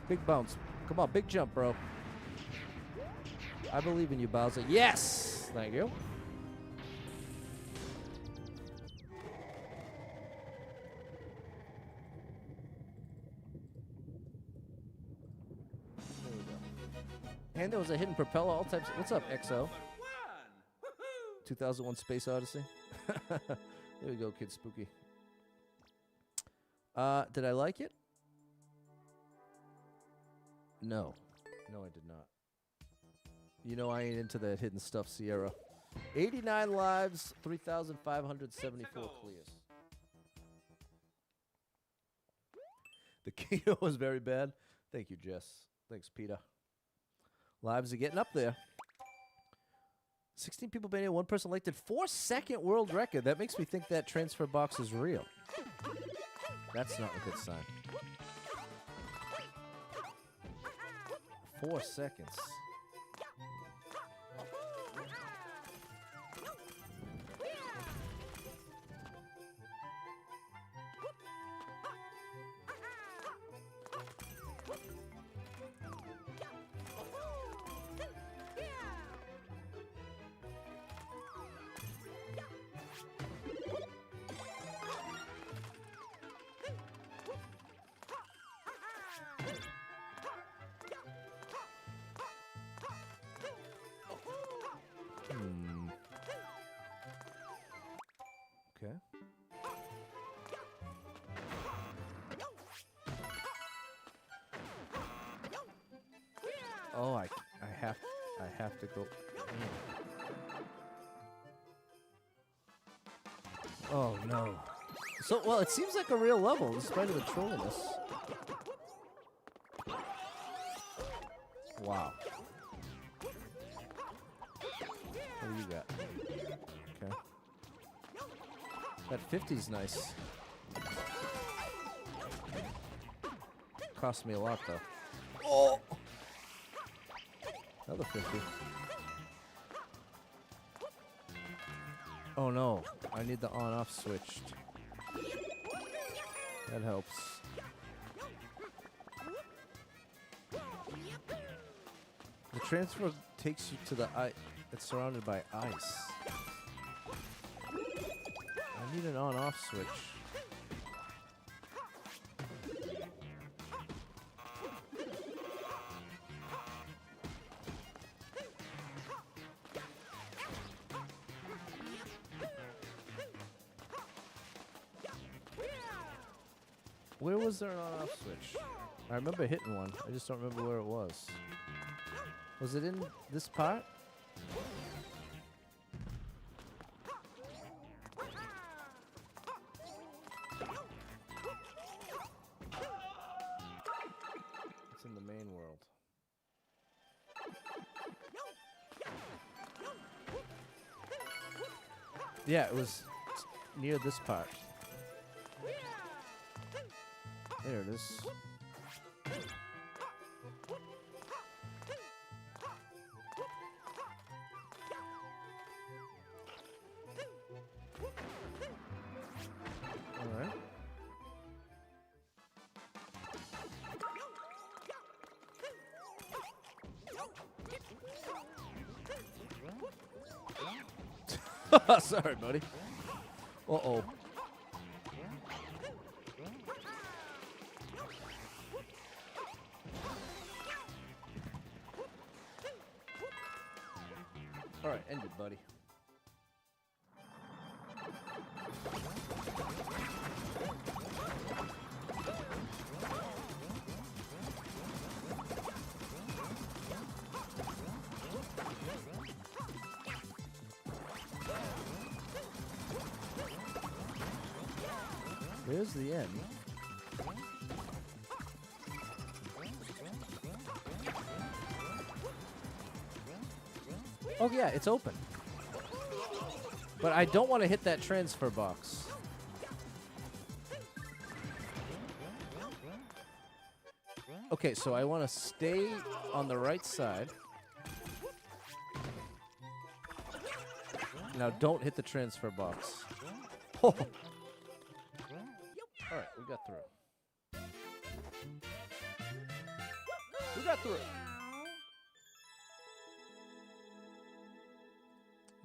Big bounce. Come on, big jump, bro. I believe in you, Bowser. Yes! Thank you. There we go. And there was a hidden propeller, all types. What's up, XO? 2001 Space Odyssey. There we go, Kid Spooky. Did I like it? No. No, I did not. You know I ain't into that hidden stuff, Sierra. 89 lives, 3,574 clears. The keto was very bad. Thank you, Jess. Thanks, Peter. Lives are getting up there. 16 people banned, one person elected. 4-second world record. That makes me think that transfer box is real. That's not a good sign. 4 seconds. Okay. Oh, I have to go. Oh no. So well, it seems like a real level in spite of the trolliness. Wow. What do you got? Okay. That 50's nice. Cost me a lot though. Oh! Another 50. Oh no, I need the on-off switched. That helps. The transfer takes you to the ice. It's surrounded by ice. I need an on-off switch. Where was there an on-off switch? I remember hitting one. I just don't remember where it was. Was it in this part? It's in the main world. Yeah, it was near this part. There it is. All right. Sorry, buddy. Uh-oh. All right, end it, buddy. There's the end. Oh yeah, it's open. But I don't want to hit that transfer box. Okay, so I want to stay on the right side. Now don't hit the transfer box. Oh. All right, we got through. We got through.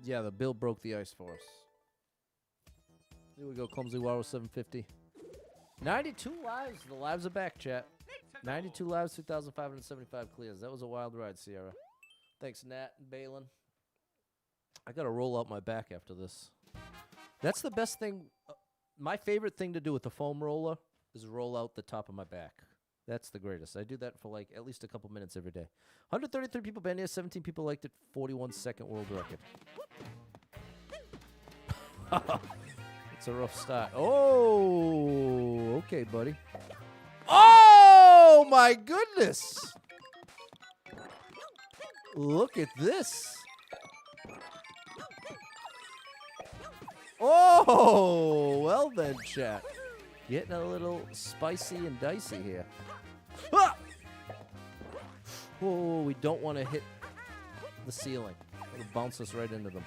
Yeah, the bill broke the ice for us. Here we go, Clumsy Waro 750. 92 lives. The lives are back, chat. 92 lives, 2,575 clears. That was a wild ride, Sierra. Thanks, Nat and Balin. I got to roll out my back after this. That's the best thing. My favorite thing to do with the foam roller is roll out the top of my back. That's the greatest. I do that for like at least a couple minutes every day. 133 people been here, 17 people liked it, 41-second world record. It's a rough start. Oh, okay, buddy. Oh, my goodness. Look at this. Oh, well then, chat. Getting a little spicy and dicey here. Ah! Oh, we don't want to hit the ceiling. It'll bounce us right into them.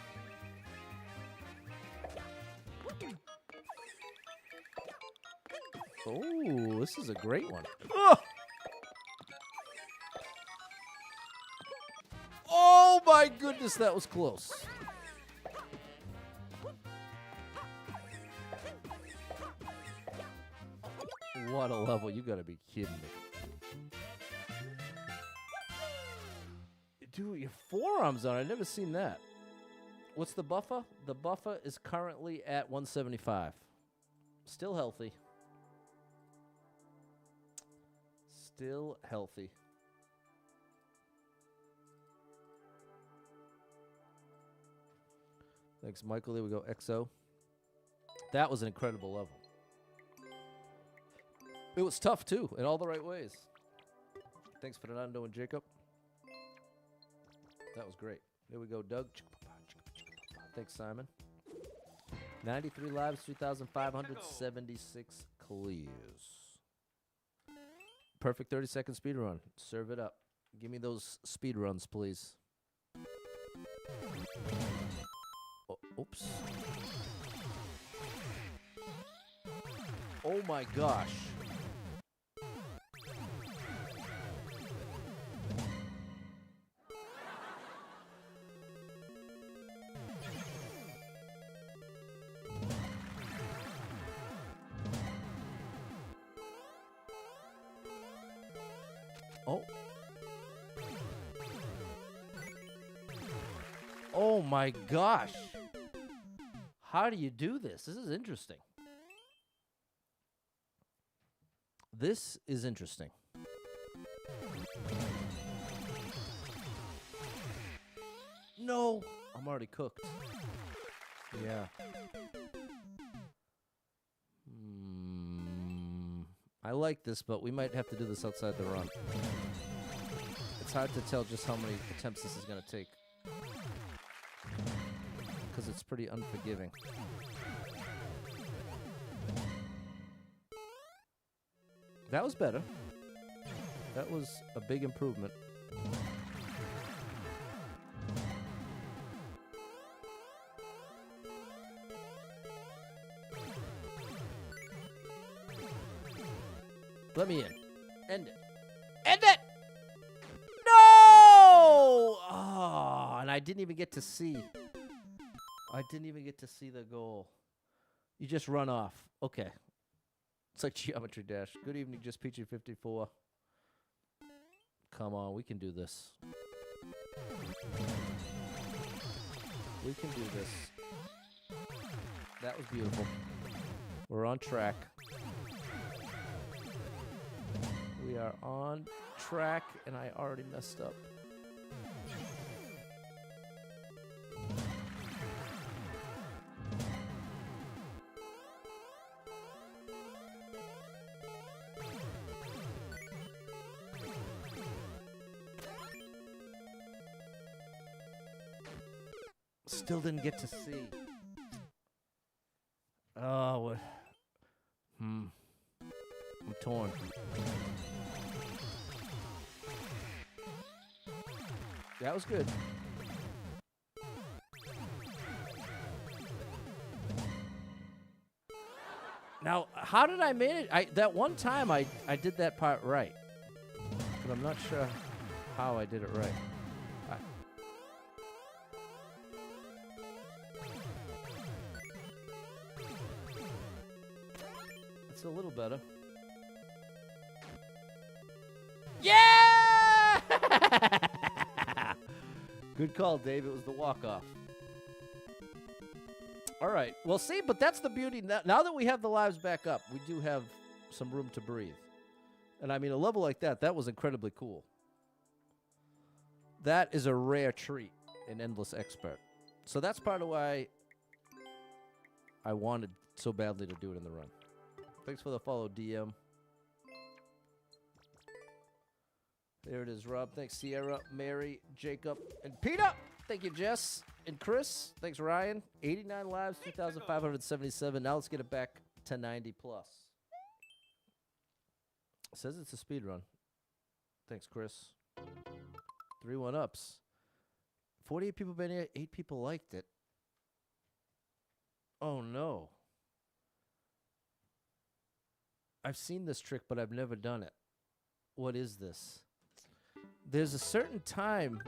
Oh, this is a great one. Ah! Oh my goodness, that was close. What a level. You gotta be kidding me. Dude, your forearms on. I've never seen that. What's the buffer? The buffer is currently at 175. Still healthy. Still healthy. Thanks, Michael. There we go. XO. That was an incredible level. It was tough, too, in all the right ways. Thanks for the Nando and Jacob. That was great. There we go, Doug. Thanks, Simon. 93 lives, 3,576 clears. Perfect 30-second speed run. Serve it up. Give me those speed runs, please. Oh, oops. Oh, my gosh. Oh. Oh my gosh. How do you do this? This is interesting. This is interesting. No, I'm already cooked. Yeah. I like this, but we might have to do this outside the run. It's hard to tell just how many attempts this is going to take. Because it's pretty unforgiving. That was better. That was a big improvement. Let me in. End it. End it! No! Oh, and I didn't even get to see. I didn't even get to see the goal. You just run off. Okay. It's like Geometry Dash. Good evening, just PG54. Come on, we can do this. We can do this. That was beautiful. We're on track. We are on track, and I already messed up. Still didn't get to see. Oh, what? I'm torn. That was good. Now, how did I manage? That one time I did that part right, but I'm not sure how I did it right. It's a little better. Yeah! Good call, Dave. It was the walk-off. All right. Well, see, but that's the beauty. Now that we have the lives back up, we do have some room to breathe. And I mean, a level like that was incredibly cool. That is a rare treat in Endless Expert. So that's part of why I wanted so badly to do it in the run. Thanks for the follow, DM. There it is, Rob. Thanks, Sierra, Mary, Jacob, and Peter. Thank you, Jess and Chris. Thanks, Ryan. 89 lives, 2,577. Now let's get it back to 90 plus. It says it's a speed run. Thanks, Chris. 3 1-ups. 48 people been here. 8 people liked it. Oh, no. I've seen this trick, but I've never done it. What is this? There's a certain time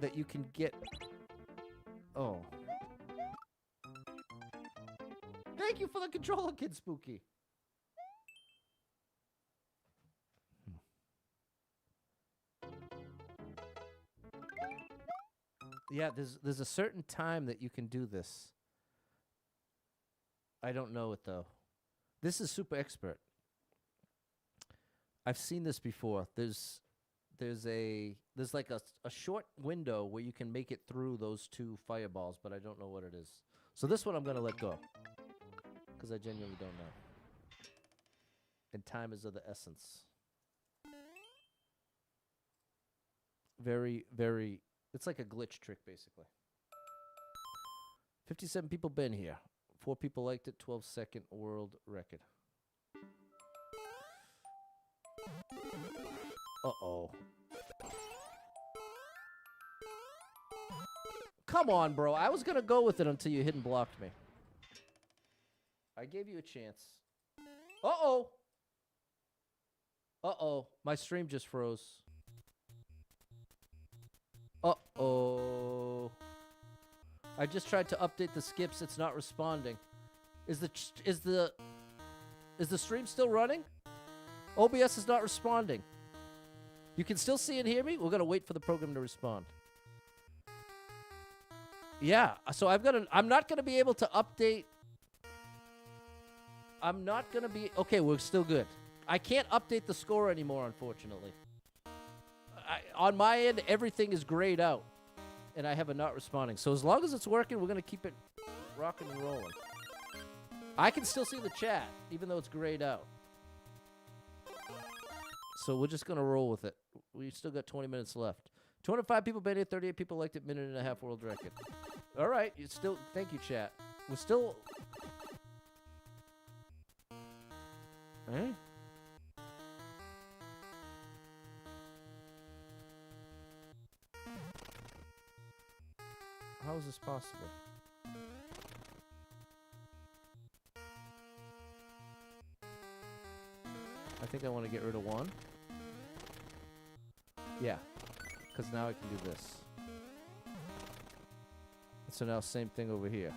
that you can get... Oh. Thank you for the controller, Kid Spooky. Yeah, there's a certain time that you can do this. I don't know it, though. This is super expert. I've seen this before. There's like a short window where you can make it through those 2 fireballs, but I don't know what it is. So this one I'm going to let go because I genuinely don't know. And time is of the essence. Very, very... It's like a glitch trick, basically. 57 people been here. 4 people liked it. 12-second world record. Uh-oh. Come on, bro. I was going to go with it until you hidden blocked me. I gave you a chance. Uh-oh. Uh-oh. My stream just froze. Uh-oh. I just tried to update the skips. It's not responding. Is the stream still running? OBS is not responding. You can still see and hear me? We're going to wait for the program to respond. Yeah, so I'm not going to be able to update. I'm not going to be... Okay, we're still good. I can't update the score anymore, unfortunately. On my end, everything is grayed out, and I have a not responding. So as long as it's working, we're going to keep it rocking and rolling. I can still see the chat, even though it's grayed out. So we're just going to roll with it. We still got 20 minutes left. 205 people been here, 38 people liked it, minute and a half world record. All right, you still... Thank you, chat. We're still... Eh? How is this possible? I think I want to get rid of 1. Yeah, because now I can do this. So now same thing over here.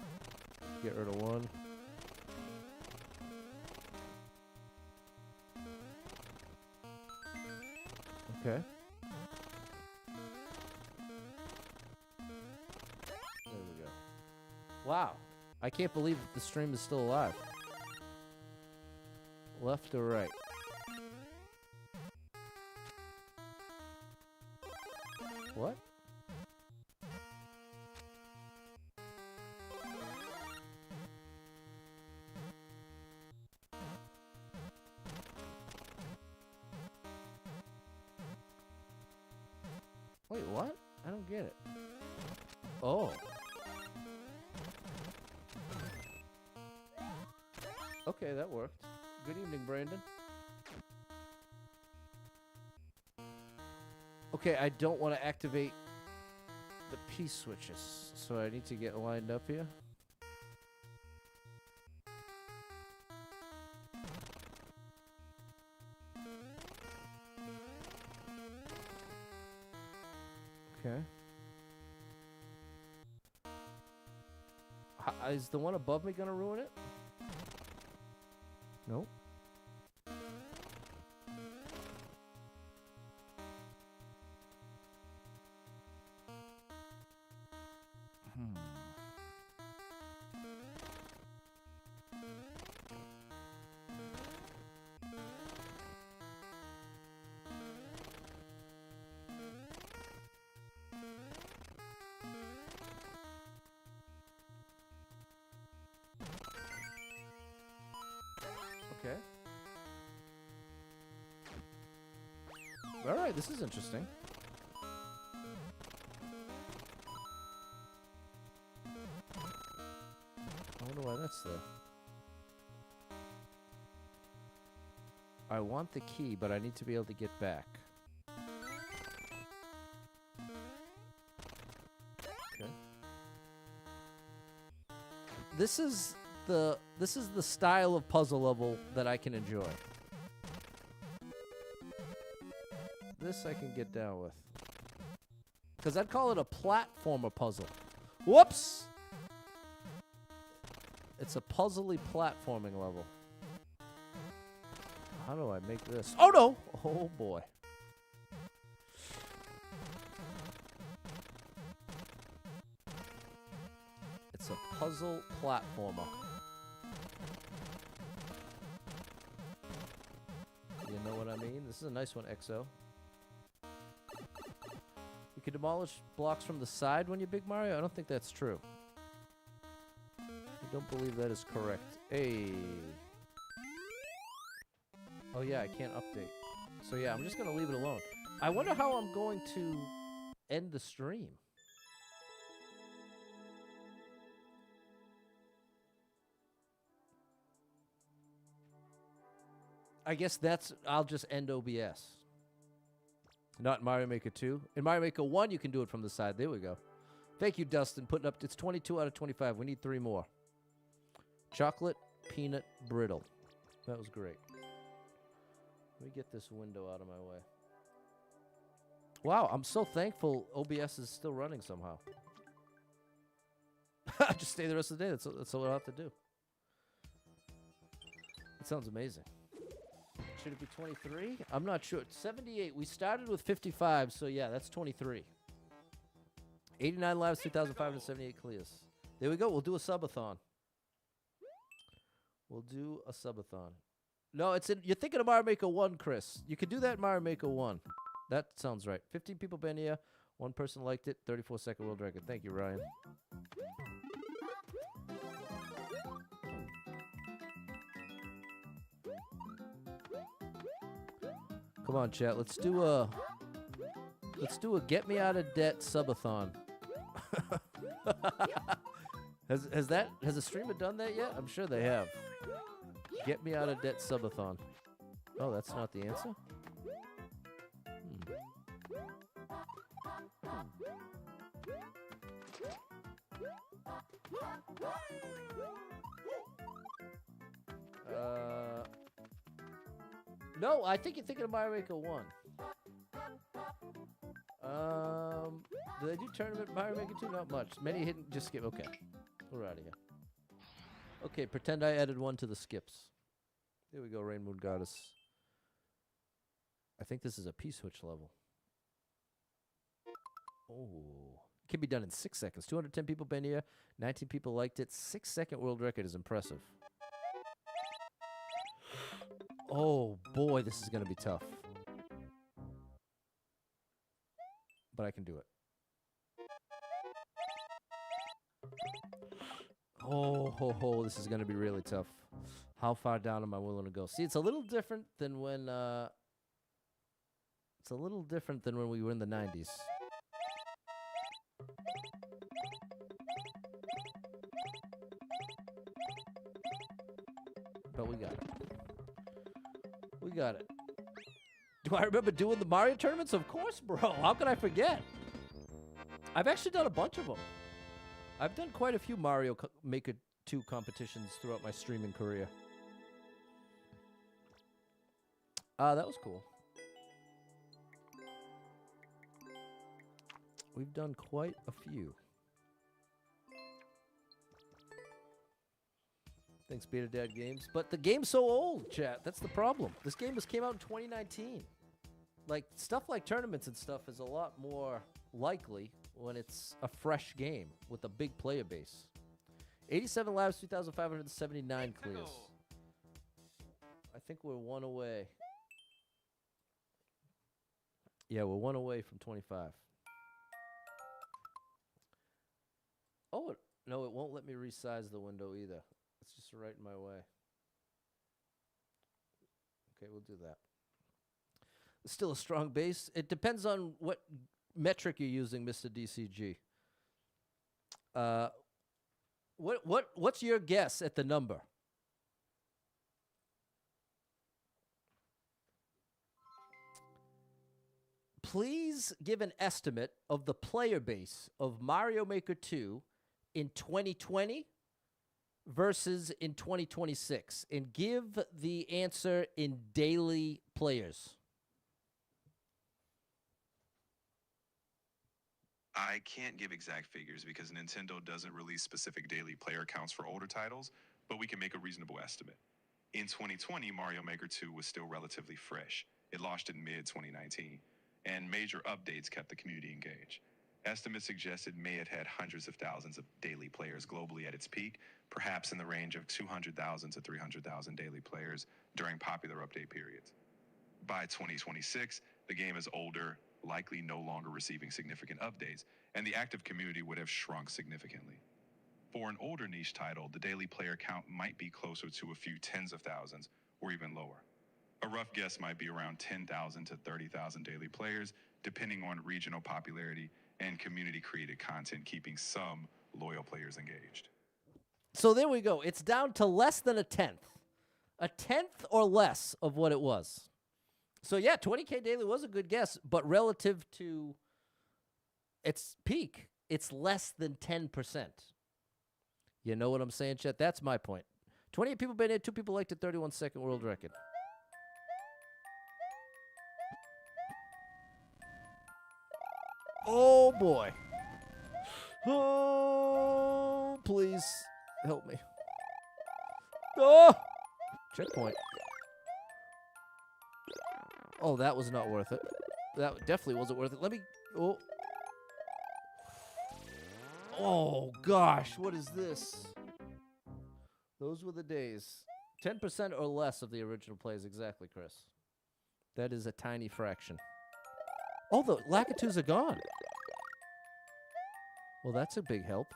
Get rid of 1. Okay. There we go. Wow. I can't believe that the stream is still alive. Left or right? What? Wait, what? I don't get it. Oh. Okay, that worked. Good evening, Brandon. Okay, I don't want to activate the P switches, so I need to get lined up here. Okay. Is the one above me gonna ruin it? Nope. All right, this is interesting. I wonder why that's there. I want the key, but I need to be able to get back. Okay. This is the style of puzzle level that I can enjoy. This I can get down with. Because I'd call it a platformer puzzle. Whoops! It's a puzzly platforming level. How do I make this? Oh no! Oh boy. It's a puzzle platformer. You know what I mean? This is a nice one, XO. You can demolish blocks from the side when you Big Mario? I don't think that's true. I don't believe that is correct. Hey. Oh yeah, I can't update. So yeah, I'm just going to leave it alone. I wonder how I'm going to end the stream. I guess I'll just end OBS. Not in Mario Maker 2. In Mario Maker 1, you can do it from the side. There we go. Thank you, Dustin. Putting up, it's 22 out of 25. We need 3 more. Chocolate, peanut, brittle. That was great. Let me get this window out of my way. Wow, I'm so thankful OBS is still running somehow. Just stay the rest of the day. That's all I'll have to do. It sounds amazing. Should it be 23? I'm not sure. 78. We started with 55, so yeah, that's 23. 89 lives, 2,578 clears. There we go. We'll do a subathon. We'll do a subathon. No, you're thinking of Mario Maker 1, Chris. You could do that in Mario Maker 1. That sounds right. 15 people been here. 1 person liked it. 34-second world record. Thank you, Ryan. Come on, chat. Let's do a get me out of debt subathon. Has a streamer done that yet? I'm sure they have. Get me out of debt subathon. Oh, that's not the answer? No, I think you're thinking of Mario Maker 1. Did I do tournament Mario Maker 2? Not much. Many hidden, just skip. Okay. We're out of here. Okay, pretend I added 1 to the skips. There we go, Rain Moon Goddess. I think this is a P-switch level. Oh. Can be done in 6 seconds. 210 people been here. 19 people liked it. 6-second world record is impressive. Oh, boy, this is going to be tough. But I can do it. Oh, this is going to be really tough. How far down am I willing to go? See, it's a little different than when we were in the 90s. But we got it. We got it. Do I remember doing the Mario tournaments? Of course, bro. How could I forget? I've actually done a bunch of them. I've done quite a few Mario Maker 2 competitions throughout my streaming career. That was cool. We've done quite a few. Thanks, Beta Dad Games. But the game's so old, chat. That's the problem. This game came out in 2019. Like, stuff like tournaments and stuff is a lot more likely when it's a fresh game with a big player base. 87 lives, 2,579 clears. I think we're 1 away. Yeah, we're 1 away from 25. Oh, no, it won't let me resize the window either. It's just right in my way. Okay, we'll do that. Still a strong base. It depends on what metric you're using, Mr. DCG. What's your guess at the number? Please give an estimate of the player base of Mario Maker 2 in 2020 versus in 2026, and give the answer in daily players. I can't give exact figures because Nintendo doesn't release specific daily player counts for older titles, but we can make a reasonable estimate. In 2020, Mario Maker 2 was still relatively fresh. It launched in mid-2019, and major updates kept the community engaged. Estimates suggest it may have had hundreds of thousands of daily players globally at its peak, perhaps in the range of 200,000 to 300,000 daily players during popular update periods. By 2026, the game is older, likely no longer receiving significant updates, and the active community would have shrunk significantly. For an older niche title, the daily player count might be closer to a few tens of thousands or even lower. A rough guess might be around 10,000 to 30,000 daily players, depending on regional popularity and community-created content, keeping some loyal players engaged. So there we go. It's down to less than a tenth or less of what it was. So yeah, 20K daily was a good guess, but relative to its peak, it's less than 10%. You know what I'm saying, Chet? That's my point. 28 people been in, 2 people liked it, 31-second world record. Oh, boy. Oh, please help me. Oh! Checkpoint. Oh, that was not worth it. That definitely wasn't worth it. Let me... Oh. Oh, gosh. What is this? Those were the days. 10% or less of the original plays. Exactly, Chris. That is a tiny fraction. Oh, the Lakitus are gone. Well, that's a big help.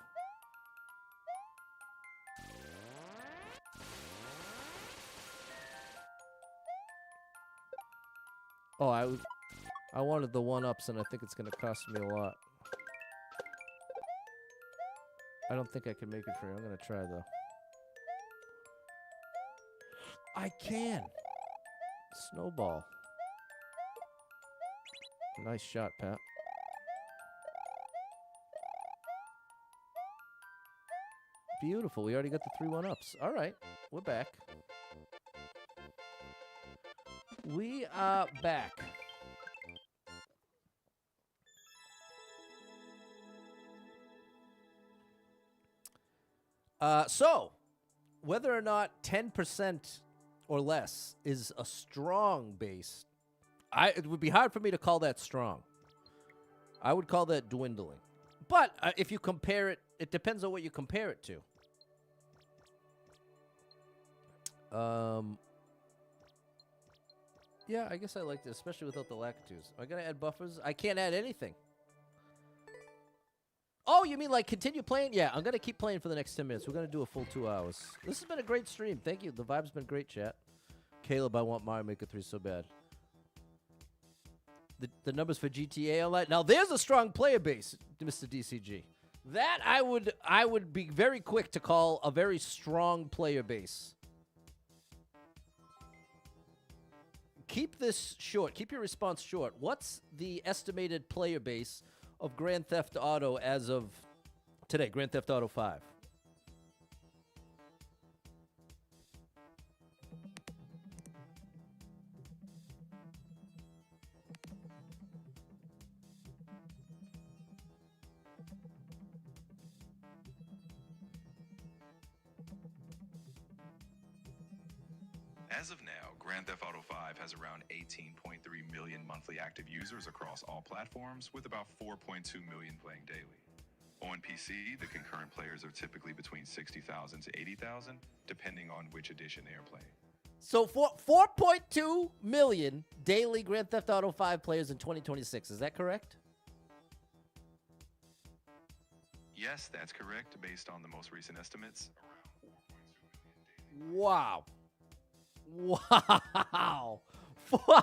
Oh, I wanted the 1-ups, and I think it's going to cost me a lot. I don't think I can make it for you. I'm going to try, though. I can. Snowball. Nice shot, Pat. Beautiful. We already got the 3 1-ups. All right. We're back. We are back. So, whether or not 10% or less is a strong base, it would be hard for me to call that strong. I would call that dwindling. But if you compare it, it depends on what you compare it to. Yeah, I guess I liked it, especially without the Lakitus. Am I going to add buffers? I can't add anything. Oh, you mean like continue playing? Yeah, I'm going to keep playing for the next 10 minutes. We're going to do a full 2 hours. This has been a great stream. Thank you. The vibe's been great, chat. Caleb, I want Mario Maker 3 so bad. The numbers for GTA Online. Now, there's a strong player base, Mr. DCG. That I would be very quick to call a very strong player base. Keep this short. Keep your response short. What's the estimated player base of Grand Theft Auto as of today? Grand Theft Auto 5. As of now, Grand Theft Auto 5 has around 18.3 million monthly active users across all platforms, with about 4.2 million playing daily. On PC, the concurrent players are typically between 60,000 to 80,000, depending on which edition they are playing. So 4.2 million daily Grand Theft Auto 5 players in 2026. Is that correct? Yes, that's correct, based on the most recent estimates. Around 4.2 million daily. Wow. Wow.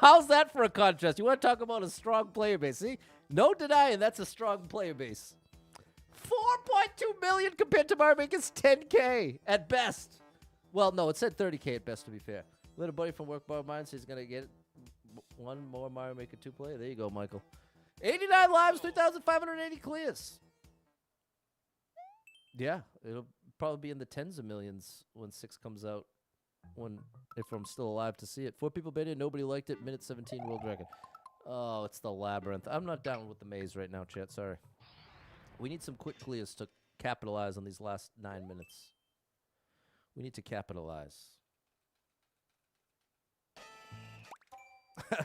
How's that for a contrast? You want to talk about a strong player base? See, no denying that's a strong player base. 4.2 million compared to Mario Maker's 10K at best. Well, no, it said 30K at best, to be fair. Little buddy from Work Bar Mines, he's going to get one more Mario Maker 2 player. There you go, Michael. 89 lives, 3,580 clears. Yeah, it'll probably be in the tens of millions when 6 comes out. If I'm still alive to see it. 4 people been in, nobody liked it. Minute 17 world record. Oh, it's the labyrinth. I'm not down with the maze right now, chat. Sorry. We need some quick clears to capitalize on these last 9 minutes. We need to capitalize.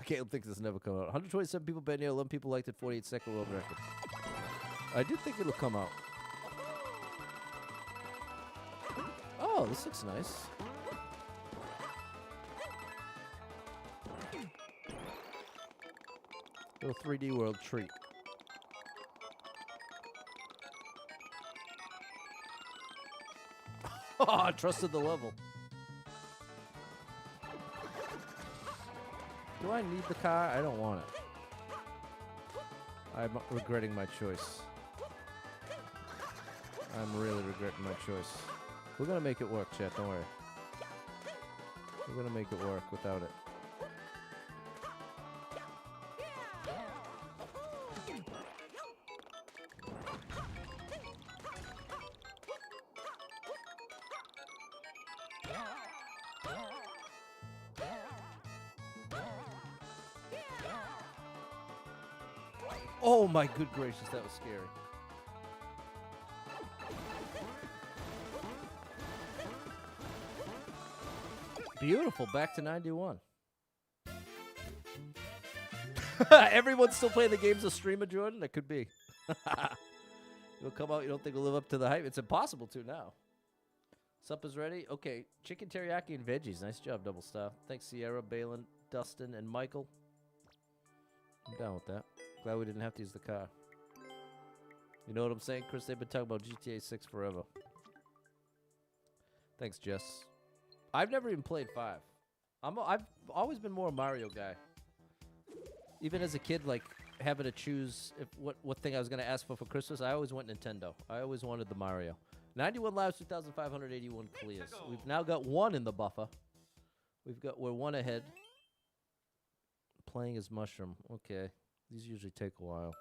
Caleb thinks this never come out. 127 people been here, 11 people liked it, 48-second world record. I do think it'll come out. Oh, this looks nice. Little 3D world treat. Oh, I trusted the level. Do I need the car? I don't want it. I'm regretting my choice. I'm really regretting my choice. We're gonna make it work, chat. Don't worry. We're gonna make it work without it. Oh my good gracious, that was scary. Beautiful, back to 91. Everyone's still playing the games of streamer, Jordan? That could be. It'll come out, you don't think it'll live up to the hype? It's impossible to now. Sup is ready? Okay, chicken teriyaki and veggies. Nice job, Double Star. Thanks, Sierra, Balin, Dustin, and Michael. I'm down with that. Glad we didn't have to use the car. You know what I'm saying, Chris? They've been talking about GTA 6 forever. Thanks, Jess. I've never even played 5. I've always been more a Mario guy. Even as a kid, like, having to choose what thing I was going to ask for Christmas, I always went Nintendo. I always wanted the Mario. 91 lives, 2,581 clears. We've now got 1 in the buffer. We're 1 ahead. Playing as Mushroom. Okay. These usually take a while.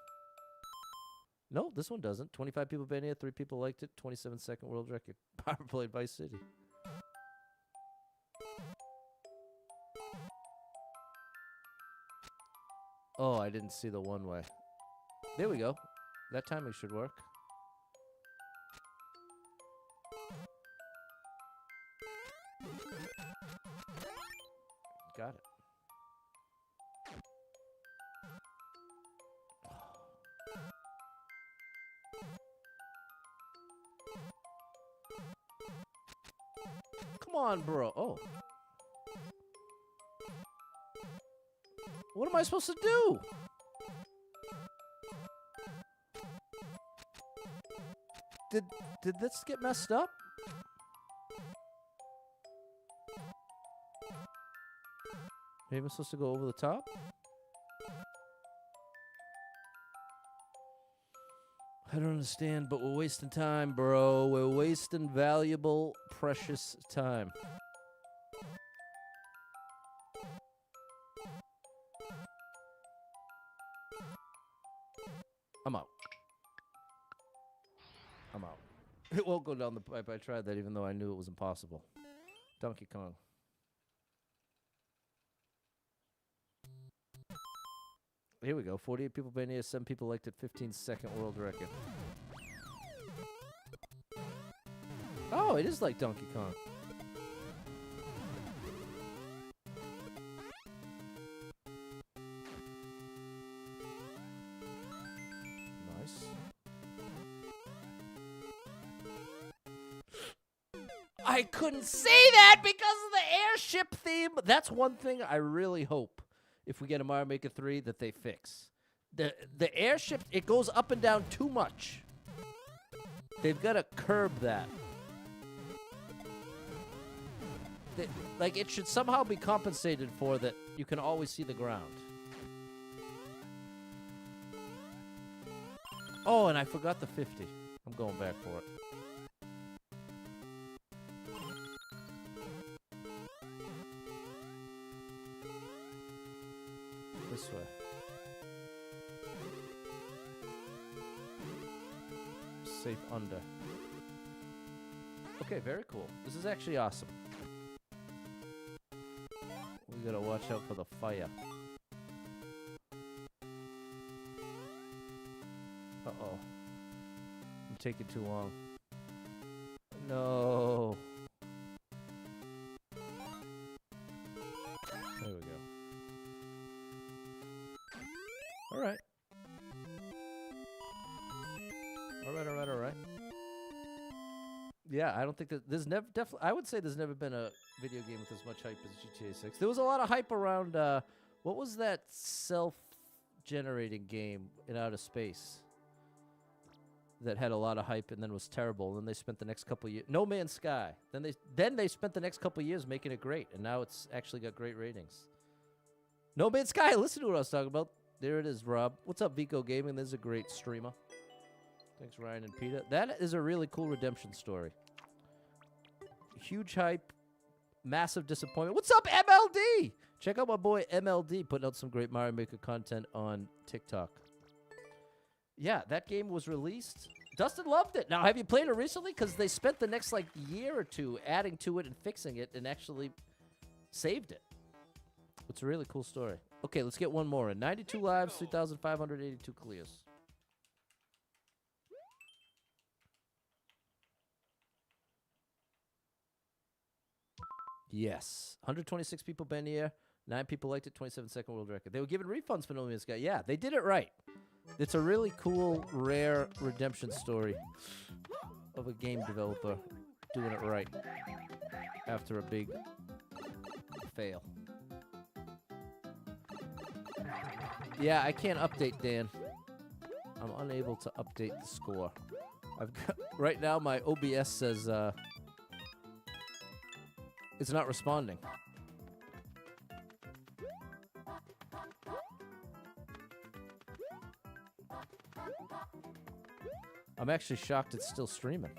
No, this one doesn't. 25 people been here, 3 people liked it. 27-second world record. Power played Vice City. Oh, I didn't see the one way. There we go. That timing should work. Got it. Come on, bro. Oh. What am I supposed to do? Did this get messed up? Maybe I'm supposed to go over the top? I don't understand, but we're wasting time, bro. We're wasting valuable, precious time. I'm out. I'm out. It won't go down the pipe. I tried that even though I knew it was impossible. Donkey Kong. Here we go. 48 people been here. 7 people liked it. 15-second world record. Oh, it is like Donkey Kong. Nice. I couldn't say that because of the airship theme. That's one thing I really hope. If we get a Mario Maker 3, that they fix. The airship, it goes up and down too much. They've got to curb that. like it should somehow be compensated for that you can always see the ground. Oh, and I forgot the 50. I'm going back for it. This way. Safe under. Okay, very cool. This is actually awesome. We gotta watch out for the fire. Uh-oh. I'm taking too long. No. There we go. All right. All right. Yeah, I don't think that there's never I would say there's never been a video game with as much hype as GTA 6. There was a lot of hype around what was that self-generating game in outer space that had a lot of hype and then was terrible. And then they spent the next couple years No Man's Sky. Then they spent the next couple years making it great, and now it's actually got great ratings. No Man's Sky, listen to what I was talking about. There it is, Rob. What's up, Vico Gaming? This is a great streamer. Thanks, Ryan and Peter. That is a really cool redemption story. Huge hype, massive disappointment. What's up, MLD? Check out my boy MLD putting out some great Mario Maker content on TikTok. Yeah, that game was released. Dustin loved it. Now, have you played it recently? Because they spent the next, like, year or two adding to it and fixing it and actually saved it. It's a really cool story. Okay, let's get one more in. 92 lives, 3,582 clears. Yes. 126 people been here. 9 people liked it. 27-second world record. They were giving refunds for No Man's Sky. Yeah, they did it right. It's a really cool, rare redemption story of a game developer doing it right after a big fail. Yeah, I can't update, Dan. I'm unable to update the score. I've got, right now, my OBS says it's not responding. I'm actually shocked it's still streaming.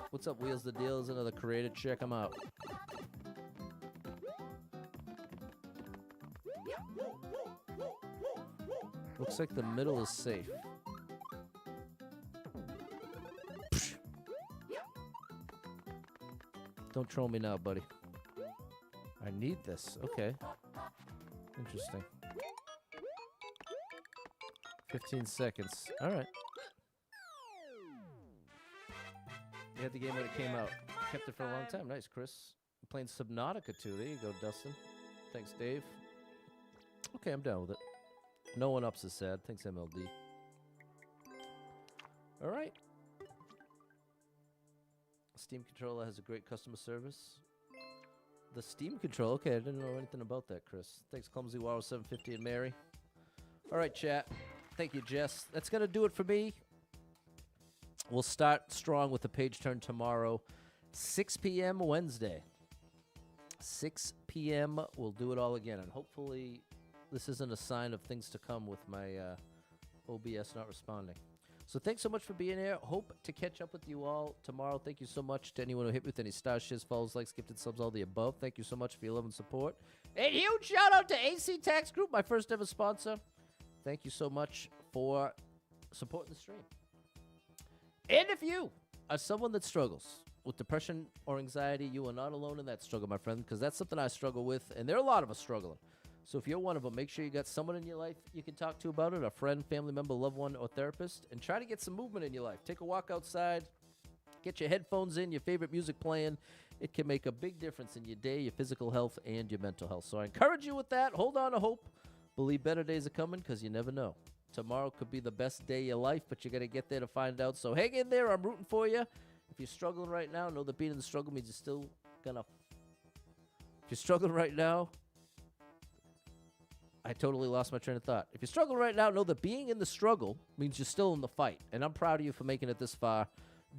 What's up, Wheels the Deals? Another creator. Check them out. Looks like the middle is safe. Psh. Don't troll me now, buddy. I need this. Okay. Interesting. 15 seconds. All right. You had the game when it came out. Kept it for a long time. Nice, Chris. I'm playing Subnautica 2. There you go, Dustin. Thanks, Dave. Okay, I'm down with it. No one ups is sad. Thanks, MLD. All right. Steam controller has a great customer service. The Steam controller. Okay, I didn't know anything about that, Chris. Thanks, Clumsy Wow 750 and Mary. All right, chat. Thank you, Jess. That's going to do it for me. We'll start strong with the page turn tomorrow. 6 p.m. Wednesday. 6 p.m. We'll do it all again. And hopefully this isn't a sign of things to come with my OBS not responding. So thanks so much for being here. Hope to catch up with you all tomorrow. Thank you so much to anyone who hit me with any stars, shares, follows, likes, gifted subs, all the above. Thank you so much for your love and support. A huge shout out to AC Tax Group, my first ever sponsor. Thank you so much for supporting the stream. And if you are someone that struggles with depression or anxiety, you are not alone in that struggle, my friend, because that's something I struggle with, and there are a lot of us struggling. So if you're one of them, make sure you got someone in your life you can talk to about it, a friend, family member, loved one, or therapist, and try to get some movement in your life. Take a walk outside, get your headphones in, your favorite music playing. It can make a big difference in your day, your physical health, and your mental health. So I encourage you with that. Hold on to hope. Believe better days are coming, because you never know. Tomorrow could be the best day of your life, but you got to get there to find out. So hang in there. I'm rooting for you. If you're struggling right now, know that being in the struggle means you're still gonna. If you're struggling right now, I totally lost my train of thought. If you're struggling right now, know that being in the struggle means you're still in the fight. And I'm proud of you for making it this far.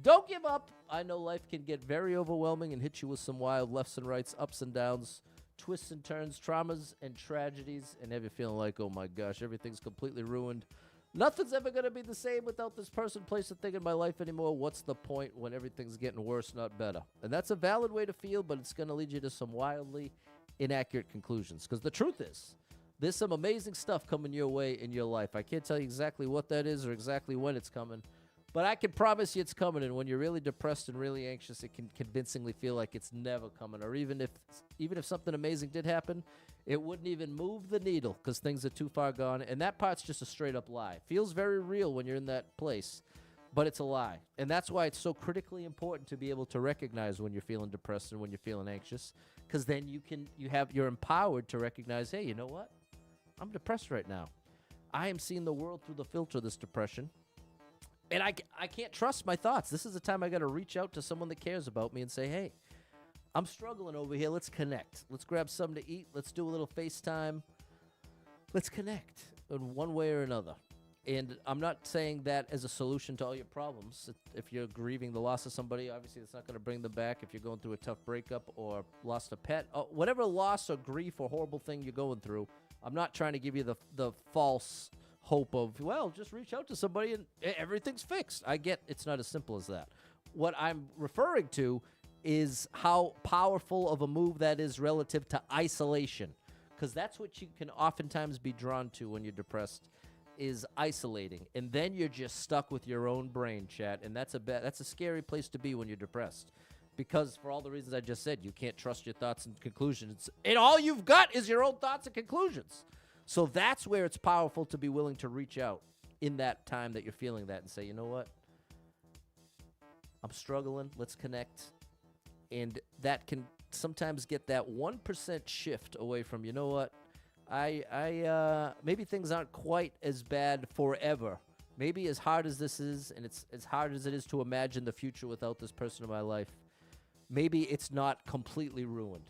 Don't give up. I know life can get very overwhelming and hit you with some wild lefts and rights, ups and downs, twists and turns, traumas and tragedies, and have you feeling like, oh my gosh, everything's completely ruined. Nothing's ever going to be the same without this person, place, and thing in my life anymore. What's the point when everything's getting worse, not better? And that's a valid way to feel, but it's going to lead you to some wildly inaccurate conclusions. Because the truth is, there's some amazing stuff coming your way in your life. I can't tell you exactly what that is or exactly when it's coming, but I can promise you it's coming. And when you're really depressed and really anxious, it can convincingly feel like it's never coming. Or even if something amazing did happen, it wouldn't even move the needle because things are too far gone. And that part's just a straight up lie. Feels very real when you're in that place, but it's a lie. And that's why it's so critically important to be able to recognize when you're feeling depressed and when you're feeling anxious, because then you're empowered to recognize, hey, you know what? I'm depressed right now. I am seeing the world through the filter of this depression. And I can't trust my thoughts. This is the time I got to reach out to someone that cares about me and say, hey, I'm struggling over here. Let's connect. Let's grab something to eat. Let's do a little FaceTime. Let's connect in one way or another. And I'm not saying that as a solution to all your problems. If you're grieving the loss of somebody, obviously that's not going to bring them back. If you're going through a tough breakup or lost a pet, whatever loss or grief or horrible thing you're going through, I'm not trying to give you the false hope of, well, just reach out to somebody and everything's fixed. I get it's not as simple as that. What I'm referring to is how powerful of a move that is relative to isolation, because that's what you can oftentimes be drawn to when you're depressed, is isolating, and then you're just stuck with your own brain, chat, and that's a scary place to be when you're depressed, because for all the reasons I just said, you can't trust your thoughts and conclusions, and all you've got is your own thoughts and conclusions. So that's where it's powerful to be willing to reach out in that time that you're feeling that and say, you know what? I'm struggling. Let's connect. And that can sometimes get that 1% shift away from, you know what? Maybe things aren't quite as bad forever. Maybe as hard as this is, and it's as hard as it is to imagine the future without this person in my life, maybe it's not completely ruined.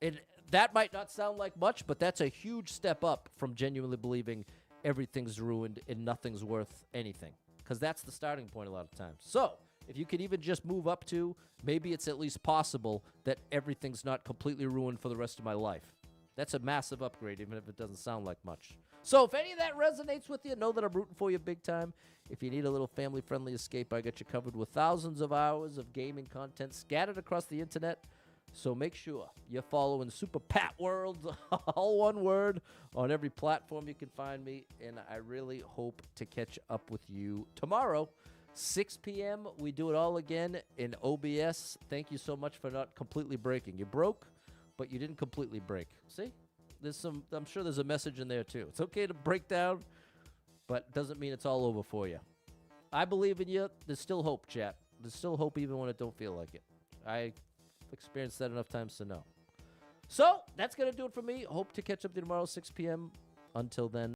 And that might not sound like much, but that's a huge step up from genuinely believing everything's ruined and nothing's worth anything, because that's the starting point a lot of times. So if you could even just move up to, maybe it's at least possible that everything's not completely ruined for the rest of my life. That's a massive upgrade, even if it doesn't sound like much. So if any of that resonates with you, know that I'm rooting for you big time. If you need a little family-friendly escape, I got you covered with thousands of hours of gaming content scattered across the internet. So make sure you're following Super Pat World, all one word, on every platform you can find me. And I really hope to catch up with you tomorrow, 6 p.m. We do it all again in OBS. Thank you so much for not completely breaking. You broke, but you didn't completely break. See? I'm sure there's a message in there too. It's okay to break down, but doesn't mean it's all over for you. I believe in you. There's still hope, chat. There's still hope even when it don't feel like it. I experienced that enough times to know. So that's going to do it for me. Hope to catch up to you tomorrow, 6 p.m. Until then.